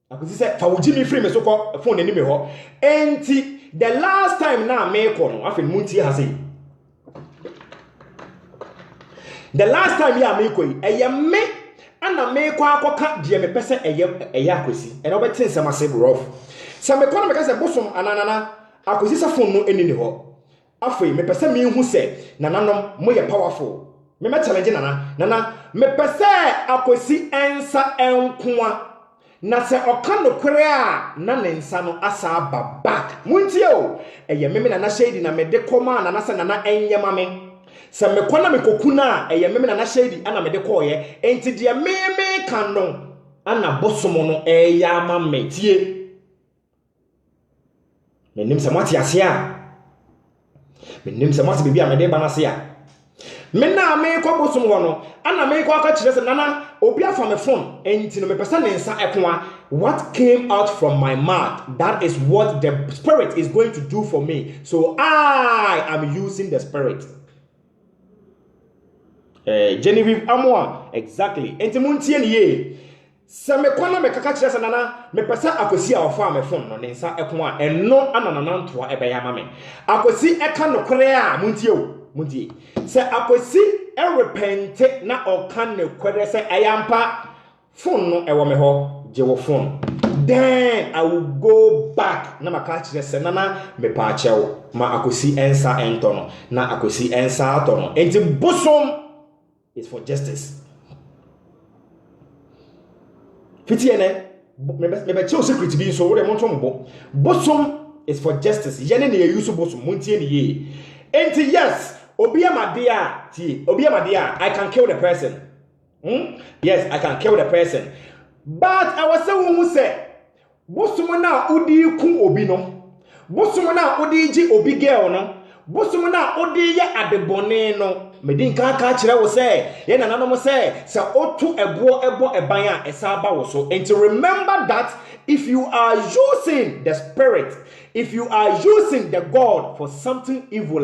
akosi se fa wo jimi free me so ko phone ni me ho enti the last time na me ko no afin munti ha say the last time ya me ko eye me ana me ko akoka de me pese eye akosi e na obetin sem ase rough se me ko na me ka se bosom ananana akosi se phone no eni ni ho afei me pese me hu se nananom mo ye powerful me challenge nana me pese akosi ensa enkoa na se oka no kwere a na ne nsa no asa aba back muntie o eye meme na shady na me de koma na se na enye mame se me kwana me kokuna eye meme na shady ana me de koye enti de meme kan no ana bosomo no eya mame tie menim se mate ase a menim se mate bibia me de ba na se a Mena me kwa bosom hono ana me kwa ka kire se nana obi afa me phone enti no me pesa ne nsa ekoa what came out from my mouth that is what the spirit is going to do for me so I am using the spirit Genevieve Amoa exactly enti muntie ne ye se me kwa na me kaka kire se nana me pesa akosi a ofa me phone no ne nsa ekoa eno ana nanantoa ebe ya ma me akosi eka no kore a muntie o Munti se akwesi repente na okan ne kwede se ayampa phone no ewo me ho je wo phone then I will go back na maka kire se nana me pa chew ma akwesi ensa entono na akwesi ensa atono enti bosom is for justice fiti ene me be chew secret bi so wo de monto mbo bosom is for justice yene ne use bosom muntie ne ye enti yes Obiamadia, I can kill the person. Yes, I can kill the person. But I was saying who said, Bosumana Udi Kun Obino, Bosumana Udiji Obi girl no, Bosumana Odi ya adeboneno. Medin kan ka kire wo say, ye nana no say, se otu ebo ebanya esaba wo so. And to remember that if you are using the spirit, if you are using the God for something evil,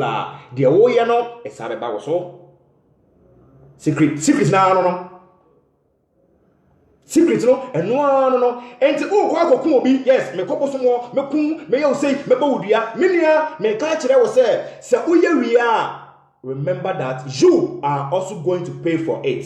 the oya no esaba wo so. Secret na no. Secret no no enti o kwa kokun obi yes me kopo somo me kun me ye say me ba wudua me nua me ka kire wo say se uye wia remember that you are also going to pay for it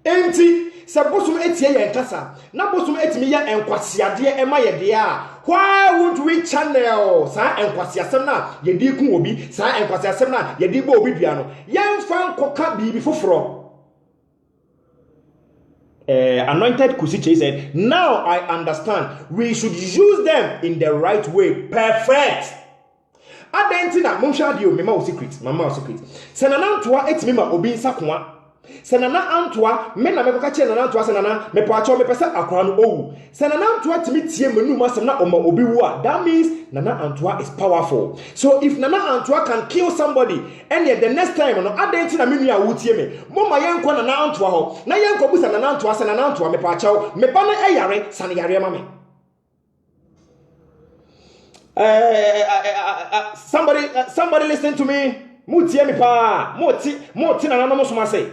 enti se bosum etie ye nkasa na bosum etimi ye enkwasiade e ma ye de a why won't we channel sa enkwasiasem na ye di kun obi sa enkwasiasem na ye di ba obi dua no ye mfa nkoka bibi foforo Anointed Kusiche said, now I understand we should use them in the right way. Perfect. Adentina, Monsha Dio, Mama secret, Mama secret. Senana Antua, ex Mima, Obi Sakwa. Senana Antua, Mena Mekokache, and Antua, Senana, Mepacho, Mepesa, Akran, O. Senana Antua, Timiti, Menu, Masana, Oma, Obiwa. That means Nana Antua is powerful. So if Nana Antua can kill somebody, and yet the next time, no, Adentina, Mimia, Wutieme, Moma Yanko, Nana Antua, Nayanko, Nana Antua, Senana Antua, Mepacho, Mepana Ayare, Sanayare, Mame. Somebody listen to me. Mutiemi pa, moti na nano suma say.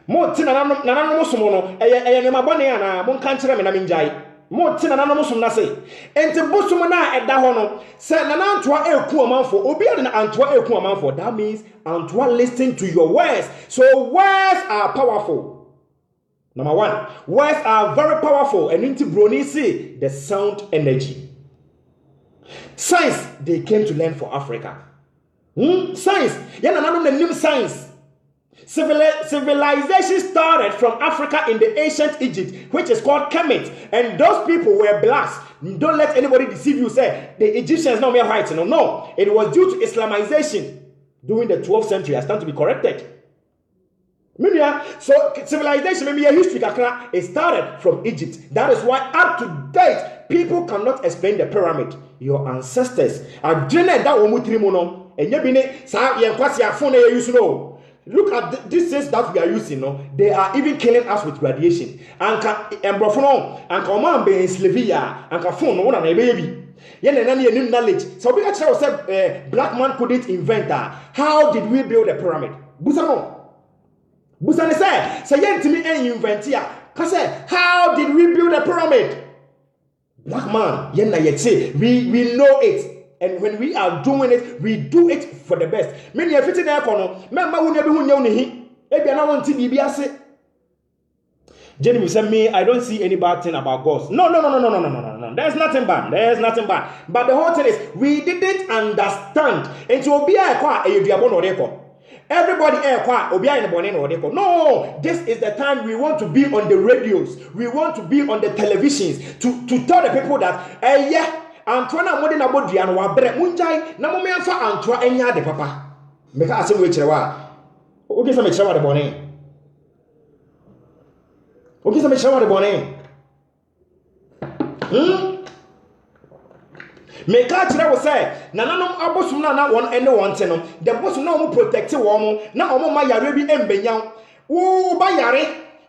Moti na nano sumo no. Ne mabone ana, mon kan kire me na minjai. Moti na nano sum na say. Enti bosumo na eda ho no. Se na nantoa eku amanfo, obi ade na antoa eku amanfo. That means antoa listen to your words. So words are powerful. Number 1, words are very powerful and into broni see the sound energy. Science they came to learn for Africa. Science. Science. Civilization started from Africa in the ancient Egypt, which is called Kemet. And those people were blacks. Don't let anybody deceive you. Say the Egyptians not mere white. No. It was due to Islamization during the 12th century. I stand to be corrected. So civilization, maybe a history, it started from Egypt. That is why up to date, people cannot explain the pyramid. Your ancestors are doing that. And look at these things that we are using. No, they are even killing us with radiation. And knowledge. So we can say black man couldn't invent that. How did we build a pyramid? Busane say yentimi en invent here. How did we build a pyramid? Black man, yenna yetse, we know it. And when we are doing it, we do it for the best. Many are fitting there, Kono. Member will never win you. If you are not wanting to be a say, Jenny said, me, I don't see any bad thing about ghosts. No. There's nothing bad. But the whole thing is, we didn't understand. And to be a quiet, you diabolo record. Everybody obi in born in no, this is the time we want to be on the radios, we want to be on the televisions to tell the people that yeah, Antoine Modern about Diana Bre Munjai, no moment for Antoine enya de papa. Make us say which okay, some each the bonnet. Okay, some each the bonnet. Make a chira was say, Nananom abosuna na one and one tenom. The boss no protect woman, na omo ma yare bi embenyan. Wo ba yare,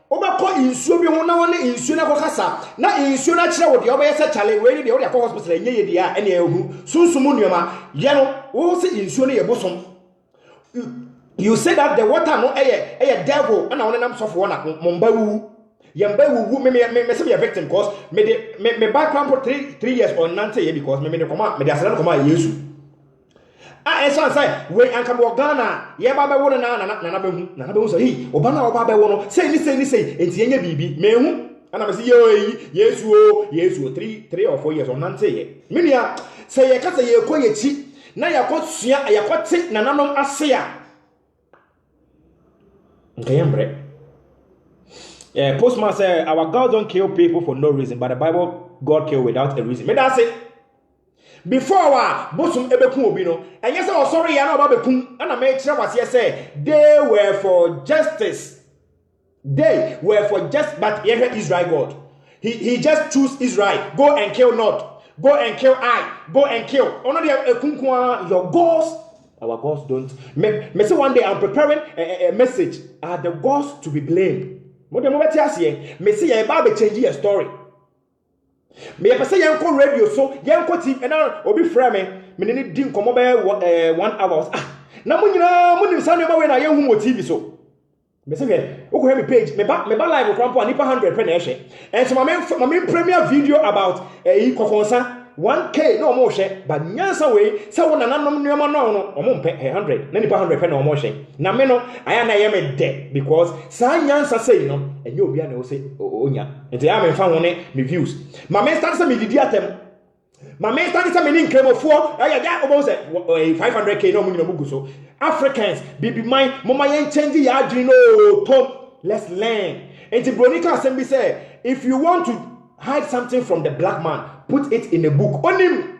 obako insuo bi ho na won insuo na kokasa. Na insuo na chira wo de obeyese chale we de wo de hospital enye ye dia ene ehu. Sunsumu nuoma, ye no wo se insuo na ye bosom. You say that the water no a devil and I want to suffer one Mumbai. Yamba wu me be a victim because me background for 3 years or 90 because me come me dey asala come Yesu. Ah so say we an come Ghana ye ba be wo na be hu so hi oba na oba be wo no say ni enti enye bibi me hu ana me say Yesu 3 or 4 years or 90 ye. Me nia say ye ka say ye ko ye chi na ya ko sua ya ko ti nananom ase a nkayembre. Postman said, our God don't kill people for no reason, but the Bible, God kill without a reason. Me that's it. Before our bosom ebekum obino, and yes, I was sorry, I know about bekum, and I made sure what he said. They were for justice. They were for just, but here Israel God. He just choose Israel. Go and kill not. Go and kill I. Go and kill. Only your gods. Our gods don't. Me say one day I'm preparing a message. Are the gods to be blamed? Me say ye ba be change your story. Me say ye nko radio so ye nko TV na obi frɛ me ne di nkomo be 1 hour. Na mo nyina mo nim sane ba we na ye hu mo TV so. Me say we go me page me ba live krampo anipa 100 pe na ehwe. And so my premier video about kokonsa 1K no more share, but nyansa way, so one nanom nyama no omo mpe 100 na nipa 100 pe na omo hye na me no aya na ye me de because sa nyansa say no enye obi na o say onya enti ya me fa ho ne me views ma me start say me didi atem ma me start say me ni nkremofo aya da obo say 500k no mo nyina mugu so Africans bibi mind mama yen change ya adwene no tom let's learn enti bronika assembly say if you want to hide something from the black man, put it in a book. On him,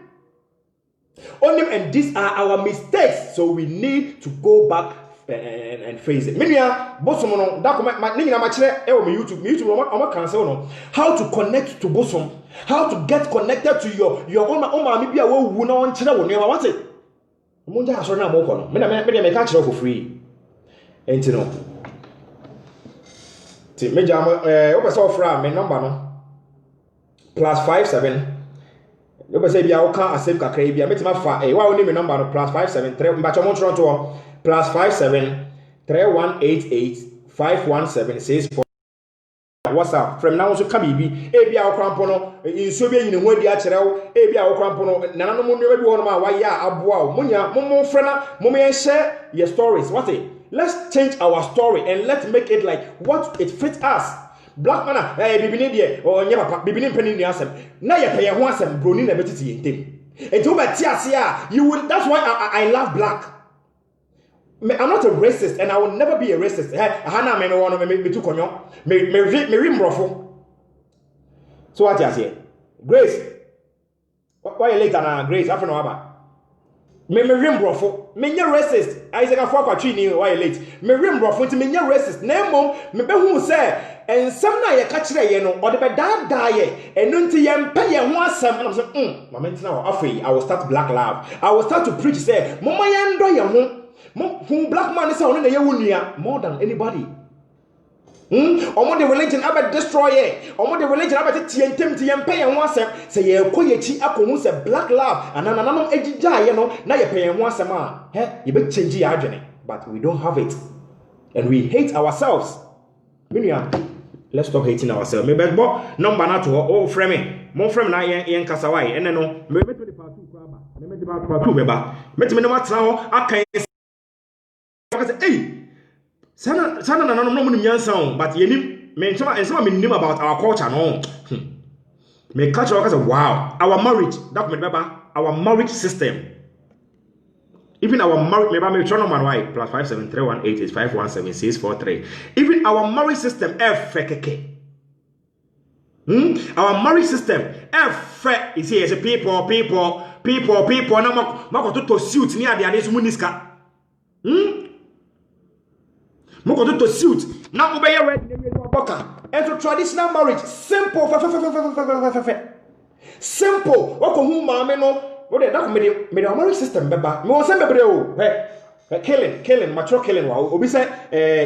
and these are our mistakes. So we need to go back and face it. Minia, bosom no. That my nina machine. Me YouTube. I'm cancel no. How to connect to bosom? How to get connected to your own. Maybe I will win on channel. What it? Munja has run a more corner. Me catch it for free. Ain't you know? See, me jam. Open soft ram. Me number no. +57. You say bia o kan asem kakra bia metima fa wa oni me number no +57 3 mba chomo tronto +57 3188 517 64 WhatsApp from now so ka bibi e bia o krampo no inso bia yini ho adi a kire wo e bia o krampo no nananom nwe bi wo no ma wa ya aboa wo munya momo frena momo yen share your stories what it let's change our story and let's make it like what it fits us. Black man, bibini de or nya papa bibini mpani ni asem na ye peye ho asem broni na betiti yentem enti wo beti ase a you will that's why I love black. I'm not a racist and I will never be a racist. Hana me won me tu konyo me mrofo so what you say Grace why you later na Grace after no aba me mrofo me nya racist Isaac afọ kwatwi ni why you late me mrofo nti me nya racist na mom me be hu say and some na ye ka kire ye no o de be da ye enu nti ye mpa ye ho asem and I'm say moment now afei I will start black love I will start to preach say mama ye ndo ye ho who black man is on na ye wunua more than anybody omo the religion about destroy ye omo the religion about tietem ti ye mpa ye ho asem say ye koyechi akohu say black love anananom agija ye no na ye pa ye ho asem a ye be change ye adwene but we don't have it and we hate ourselves. Let's stop hating ourselves. Me bet bo number na to oh frame me. Mo frame na yen kasa why ene no me bet the part 2 kraba. Me met the part 2 beba. Met me no matena ho akan say hey sana na no mo nim yansa on but yenim me nsema me nim about our culture no. Me catch you say wow, our marriage that me beba our marriage system. Even our marriage, maybe try number why +573188517643. Even our marriage system, FKK. Our marriage system, is here as a people. Now, Mako to suit near the Ades Muniska. Moko to suit. Now, obey your red and to traditional marriage, simple. Simple. Wako who mama no. What that made our marriage system beba. Me won say bebre o. Killing, mature killing wa. Obi say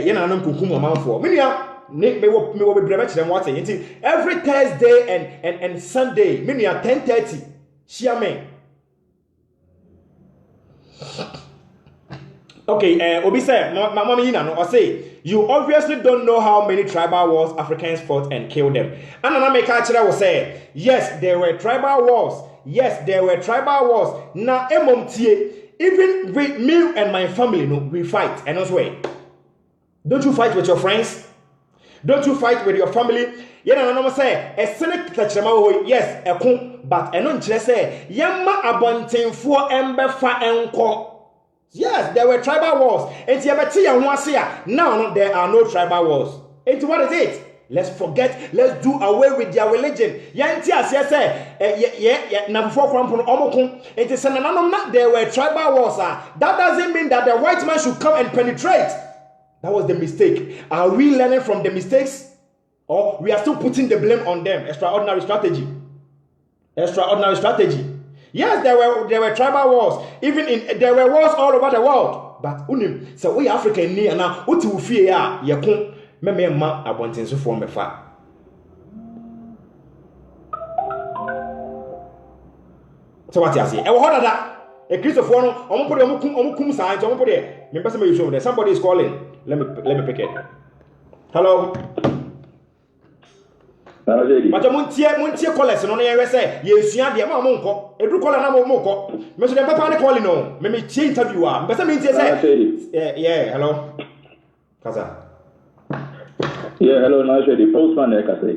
ye na nan kunkum amanfo. Me nua me wo bebre ma kire mo ate. Every Thursday and Sunday, me nua 10:30. Share me. Okay, Obi say my mommy ina no. I say you obviously don't know how many tribal wars Africans fought and killed them. And another make actually was say, yes, there were tribal wars. Now, even with me and my family, no, we fight. And also, don't you fight with your friends? Don't you fight with your family? No say a senate touchama. Yes, a kun, but I don't just say yamma abontin for embefa enko. Yes, there were tribal wars. And now there are no tribal wars. And what is it? Let's forget. Let's do away with their religion. There were tribal wars. That doesn't mean that the white man should come and penetrate. That was the mistake. Are we learning from the mistakes? Or we are still putting the blame on them? Extraordinary strategy. Yes, there were tribal wars. There were wars all over the world. But so we African ni na uti ufie ya yakun meme ma abontenso fo mefa. So what you say? E wo hoda e Christopher no omokum san to omopo de me pese me show there. Somebody is calling. Let me pick it. Hello. But muntie collect no ye say ye sua de ma mo nko edu call na mo nko me so dem papa ne call no me tie interview a me say me tie say yeah hello kaza hello na the postman e ka say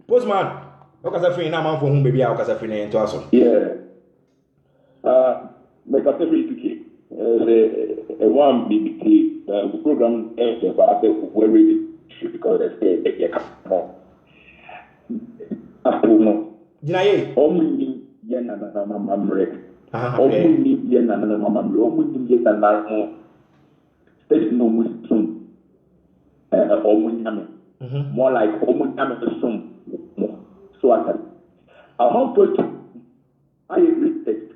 postman o kaza free na man for hu baby a o kaza free na ento aso me ka say free the one BBT the program is about where we should because they come Apuno. Jinaye. Omuni yena na mamamre. Omuni yena na mamamre. Omuni yena na mo. There's no muslim. Omuni yame. More like omuni yame sum. So I can. I want to. I read it.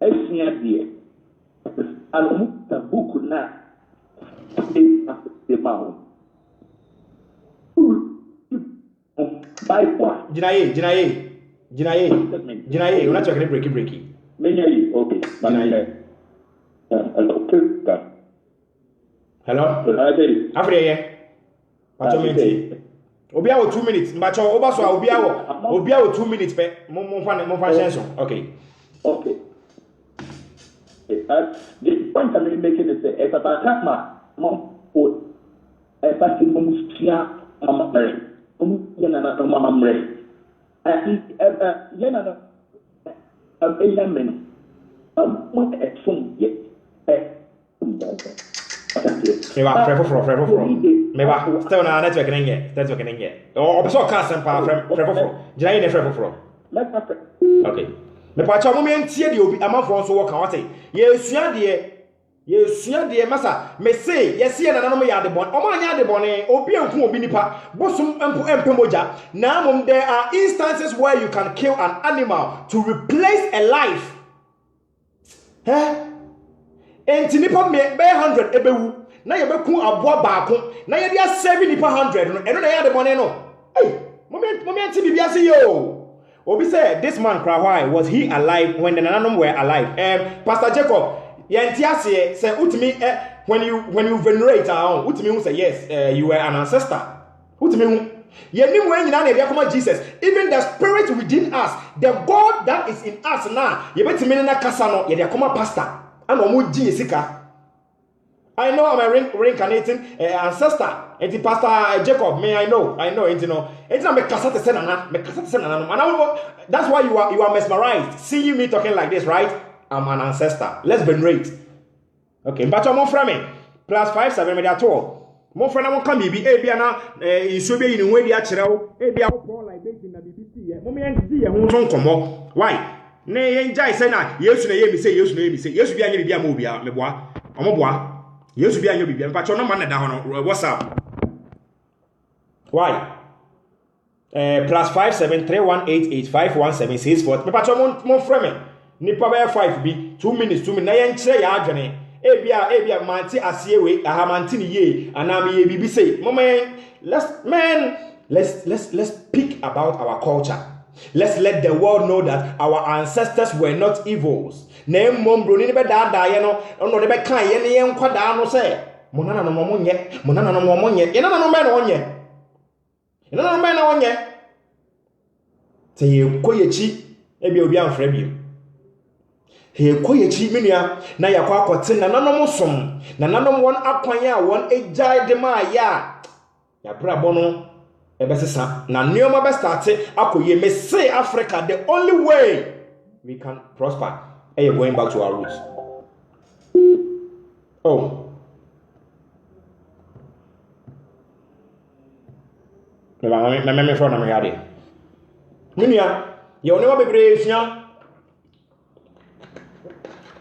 Esia die. Alomu tabuku na. The mouth. Jinaye, you're not talking breaky. Okay. Hello? After here. What's your minute? Obiawo 2 minutes. Mbacho obaso obiawo 2 minutes pe. Mo fa chanson. Okay. The point I'm making is that if I attack my mom or if I see mom share mama yena na mama mre yena na element what action yet Meba frefo Meba still na network nge o so ka sempa frefo Jinaye ne frefo okay me pa cha mo me ntie de obi amafo nso wo ka wate Yesua de masa me say yes ye nananom ya de bon omo anya de bone obi enku obi nipa bosum empemoja na mom there are instances where you can kill an animal to replace a life enti nipa me 100 ebewu na ye beku aboa baako na ye dia 7 nipa 100 no eno na ya de bone no moment bibia say yo obi say this man cry why was he alive when the nananom were alive Pastor Jacob Yantiase say utimi when you venerate utimi who say yes you were an ancestor utimi who yenim when nyina na dey come Jesus even the spirit within us the God that is in us now yebetimi na kasa no ye dey come pastor and omo gi esika I know I'm a reincarnating ancestor enti Pastor Jacob me I know enti no me kasa te senana no that's why you are mesmerized seeing me talking like this right I'm an ancestor. Let's venerate. Okay, but I'm from me. +57 me at all. More friend I won't come be Abiana in Sobe in way actual Abia like baking the BBC. Mommy and see a home come up. Why? Nay, Jai say na, yes, you say, yes, be a movie, me boy. I'm a boy. Yes, be a new baby, but you're not man down. What's up? Why? +57 3188 51764. Me patch more frame. Nipa be 5 be 2 minutes 2 minutes. Na yen kire ya adwene. Ebia manti asiewe ahamanti ni ye anam ye bibi say. Mama let's speak about our culture. Let's let the world know that our ancestors were not evils. Na mom bro ni be da ye no no de be kan ye ne yen kwada no say. Monana no momonye, monana no momonye. Ye na no me no onye. Ye na no me na onye. Te ye koyechi ebia obi amfra bi. He koyechi menua na yakwa akote na nanom som na nanom won akwan a won ejai de ma ya brabo no ebesesa na neoma be start akoye me say Africa the only way we can prosper is going back to our roots. Oh, me from na me yade menua ye onema bebre sua.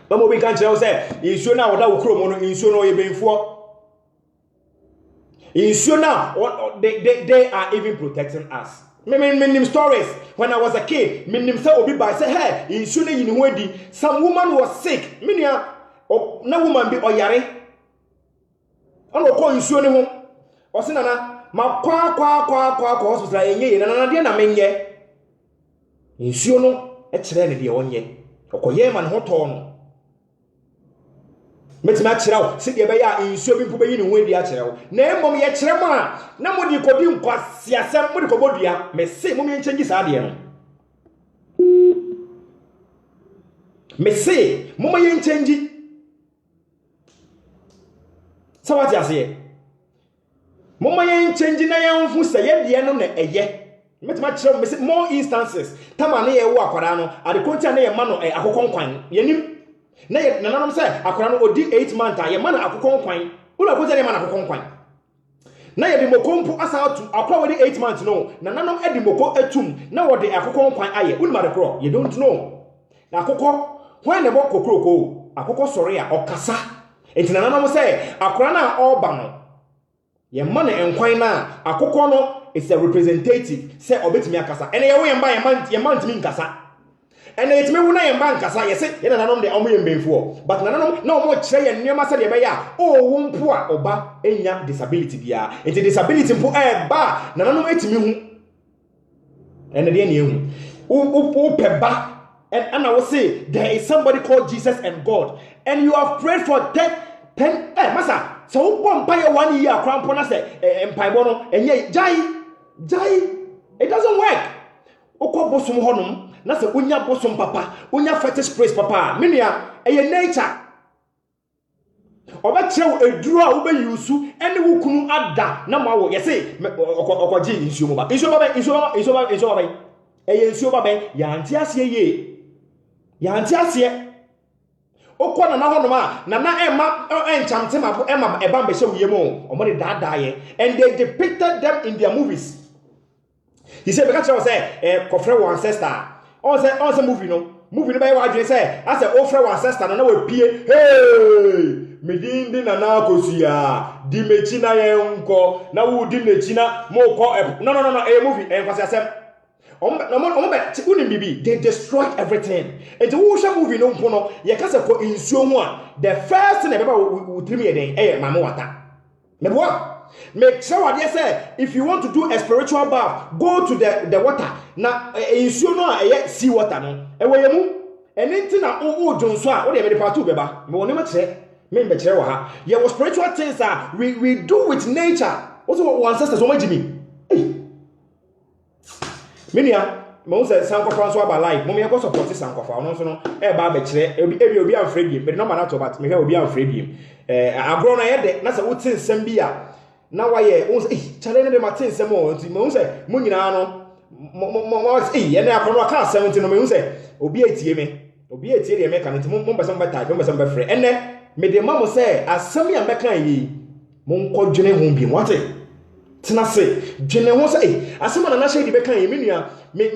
Mama we can tell say insuo na woda wokro no insuo no ye benfo insuo na they are even protecting us. Me stories when I was a kid me say obi by say hey insuo na yini ho adi some woman was sick menia na woman bi oyare ono ko insuo ne ho o se nana ma kwa hospital enye na de na menye insuo no e kire ne de onye okoye man ho to no metima kirao se de be ya insuo bi mpo be yi ne ho adi a kirao na emom ye kire mo a na modi kodi nkwasi asem modi kobodua me se mom ye nchengi sa de no me se mom ye nchengi sawati ase mom ye nchengi na ye mfu se ye de no na eye metima kirao me se more instances tama na ye wo akwara no adekontia na ye ma no akokonkwan yenim na ye nananom say akwara no odi 8 months a ye ma na akokonkwan ula ko tell ye ma na akokonkwan na ye di mokompo asa atu akwara wodi 8 months no nananom edi moko atum na wodi akokonkwan aye ulu ma de kro you don't know na akoko when ne bok kokroko akoko sori a okasa enti nananom say akwara na oba no ye ma na enkwan na akoko no is a representative say obetimi akasa ene ye wo ye mba ye man ntimi nkasa and it's me when I am bankers. I say, you know, the only before, but no more tray and near Master Yabaya. Oh, one poor oba, enya disability bia. It's a disability for a bar, no, it's me. And again, you peba. And I will say, there is somebody called Jesus and God, and you have prayed for 10 Master. So, one by 1 year, crown pona say, and Pibono, and yet, Jai, it doesn't work. Oko bosum honum. Na se unya bosom papa unya fetish praise papa menia eye nature oba chew eduru a wo be yusu ene wo kunu ada na ma wo yese okoji insuo mo ba insuo ba eye insuo ba ya anti ase okọ na ho no ma na emma enchamte ma emma eba mbe hye wiye mo omo de dadaye and they depicted them in their movies. He said because I say kofre wo ancestor on say movie no by what you say I say oh friend ancestor na we pie hey medindi na na akosia di mechi na ye nko na wo di mechi na mo ko no movie kwase asem omo be unim bibi they destroyed everything and the wo movie no mpo no ye ka say ko insuo ho a the first thing e be ba wo trimi ye den mama wata me bo make sure they say if you want to do a spiritual bath go to the water na insuo no a sea water no eweyemu anything na o jonso a o de me part 2 beba me woni ma kire me be kire wa ha ye was spiritual things we do with nature also what ancestors o magimi menia mo say sankofa so aba life mo me go support sankofa no so no e ba be kire obi amfredi me no ma na to but me he obi amfredi agro na ye de na say wo tin nsem bi a na waye won say challenge de matin nsem o nti mo say mo nyina no mo say ye na akono aka 70 no mo say obi atie me obi etie de meka nti mo mbesa mbeta mo mbesa mbefre ene me de mamo say asem ya meka yi mo nkɔdwene ho bi wate tena se dwene ho say asem na na hye de beka yi menua me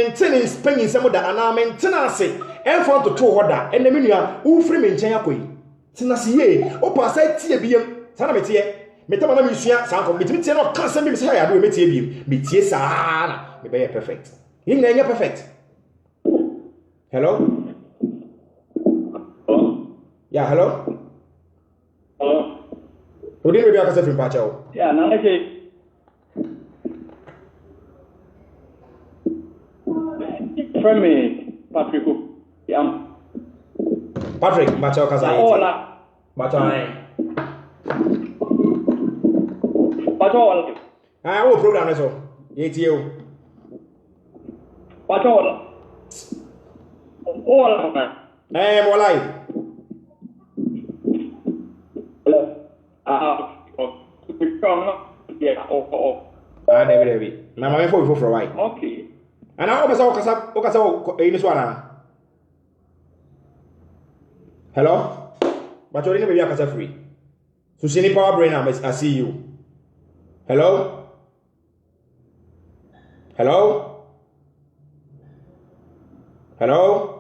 ntene spanyin sɛm da ana me ntena ase ɛmfa to ho da ene menua wo firi me nkyɛn akɔyi tena se ye o pa sa tie biem sa na metie metama na mesua sa nkɔ metimi tie no ka sɛm bi me say ya do metie biem metie saa na me be perfect yin na nya perfect. Hello? Yeah, hello? Who did we be able to film Pacho? Yeah, now okay. From me, Patrick. Yeah. Patrick, Pacho Kazai. Hola. Pacho. Pacho. Ah, what program is it? ATO. Pacho. Hola, man. More live. Yeah. Ah, David. Now, my phone for a while. Okay. And I almost Okasa in this one. Hello? But you're in the Kasa free. Susini Power Brain, I see you. Hello? Hello? Hello?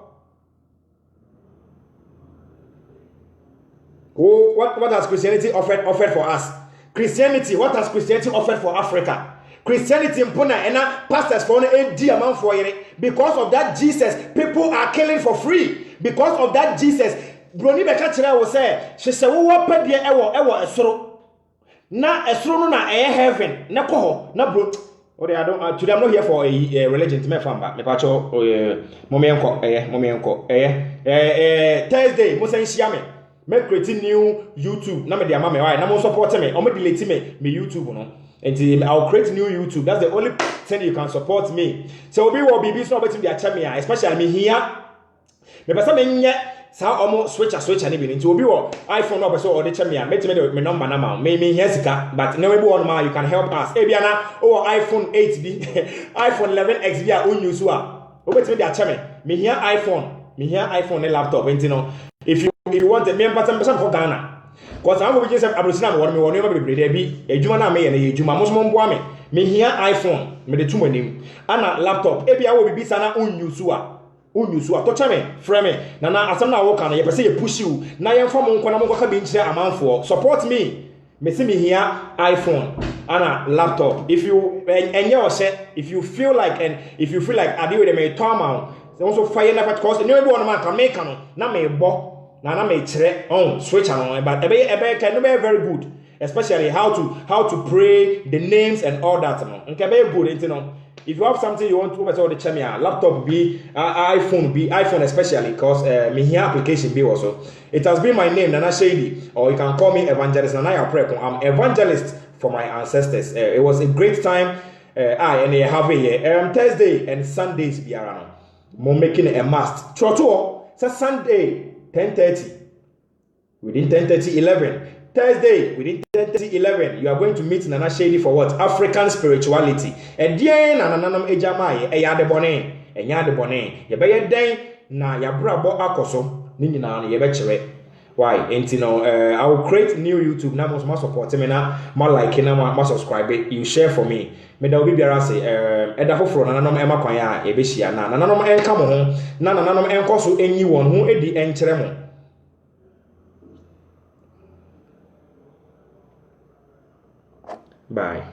Oh, what has Christianity offered for us? Christianity, what has Christianity offered for Africa? Christianity mpona ena pastors for a diamond for it. Because of that Jesus, people are killing for free. Because of that Jesus, Broni Bekachira will say, she said, "What pet dear ewo esro na esro no na heaven na koho na bro." Okay, I don't. Today I'm not here for a religion. Me famba. Me pacho. Momienko. Thursday, mo say share me. Me create new YouTube. Na me dey ama me why. Na mo support me. O me delete me YouTube no. And I'll create new YouTube. That's the only thing you can support me. So obi will be so betim dey acha me, especially me here. Me pesa me nye sa omo switcher ni bi nti obi wo iPhone no pesa o dey cha me a metime dey me number na ma me here sika, but now we one ma you can help us. Ebia na o iPhone 8B, iPhone 11X bi a o use a o betime dey acha me here iPhone and laptop nti no if you want me pesa for Ghana. Because I'm going to say, I'm going to say, I'm going to be a Juma na me and a Juma Muslim boy me here iPhone, me the 2 money, and a laptop. Ebi I will be sana unyusua. Touch me, frame. Nana asana work and you say push you. Na yam from unkwana mo kwa binchi amount for support me. Me see me here iPhone and a laptop. If you if you feel like I do with me talk also fire na because no one man can make na me bo. Na me chere switch on but ebe can be very good, especially how to pray the names and all that no nke be good, you know. If you have something you want to over the chemia laptop be iPhone especially because me here application be also it has been my name Nana Shady, or you can call me Evangelist Nana Preko. I'm evangelist for my ancestors. It was a great time. And they have a Thursday and Sundays be around mo making a must troto so Sunday 10:30 within 10:30 11 Thursday within 10:30 11 you are going to meet Nana Shady for what? African spirituality. And then nananam ejamai eyade bone enyade bone ye be den na ya brabo akoso ni nyina na ye be kire. Why? And I will create new YouTube na mo support me na ma like na ma subscribe, you share for me. Me da obi biara say eda foforo nananam ema kwan a ye be hia na nananam enka mo ho na nananam enkoso enyi won ho edi enkere mo. Bye.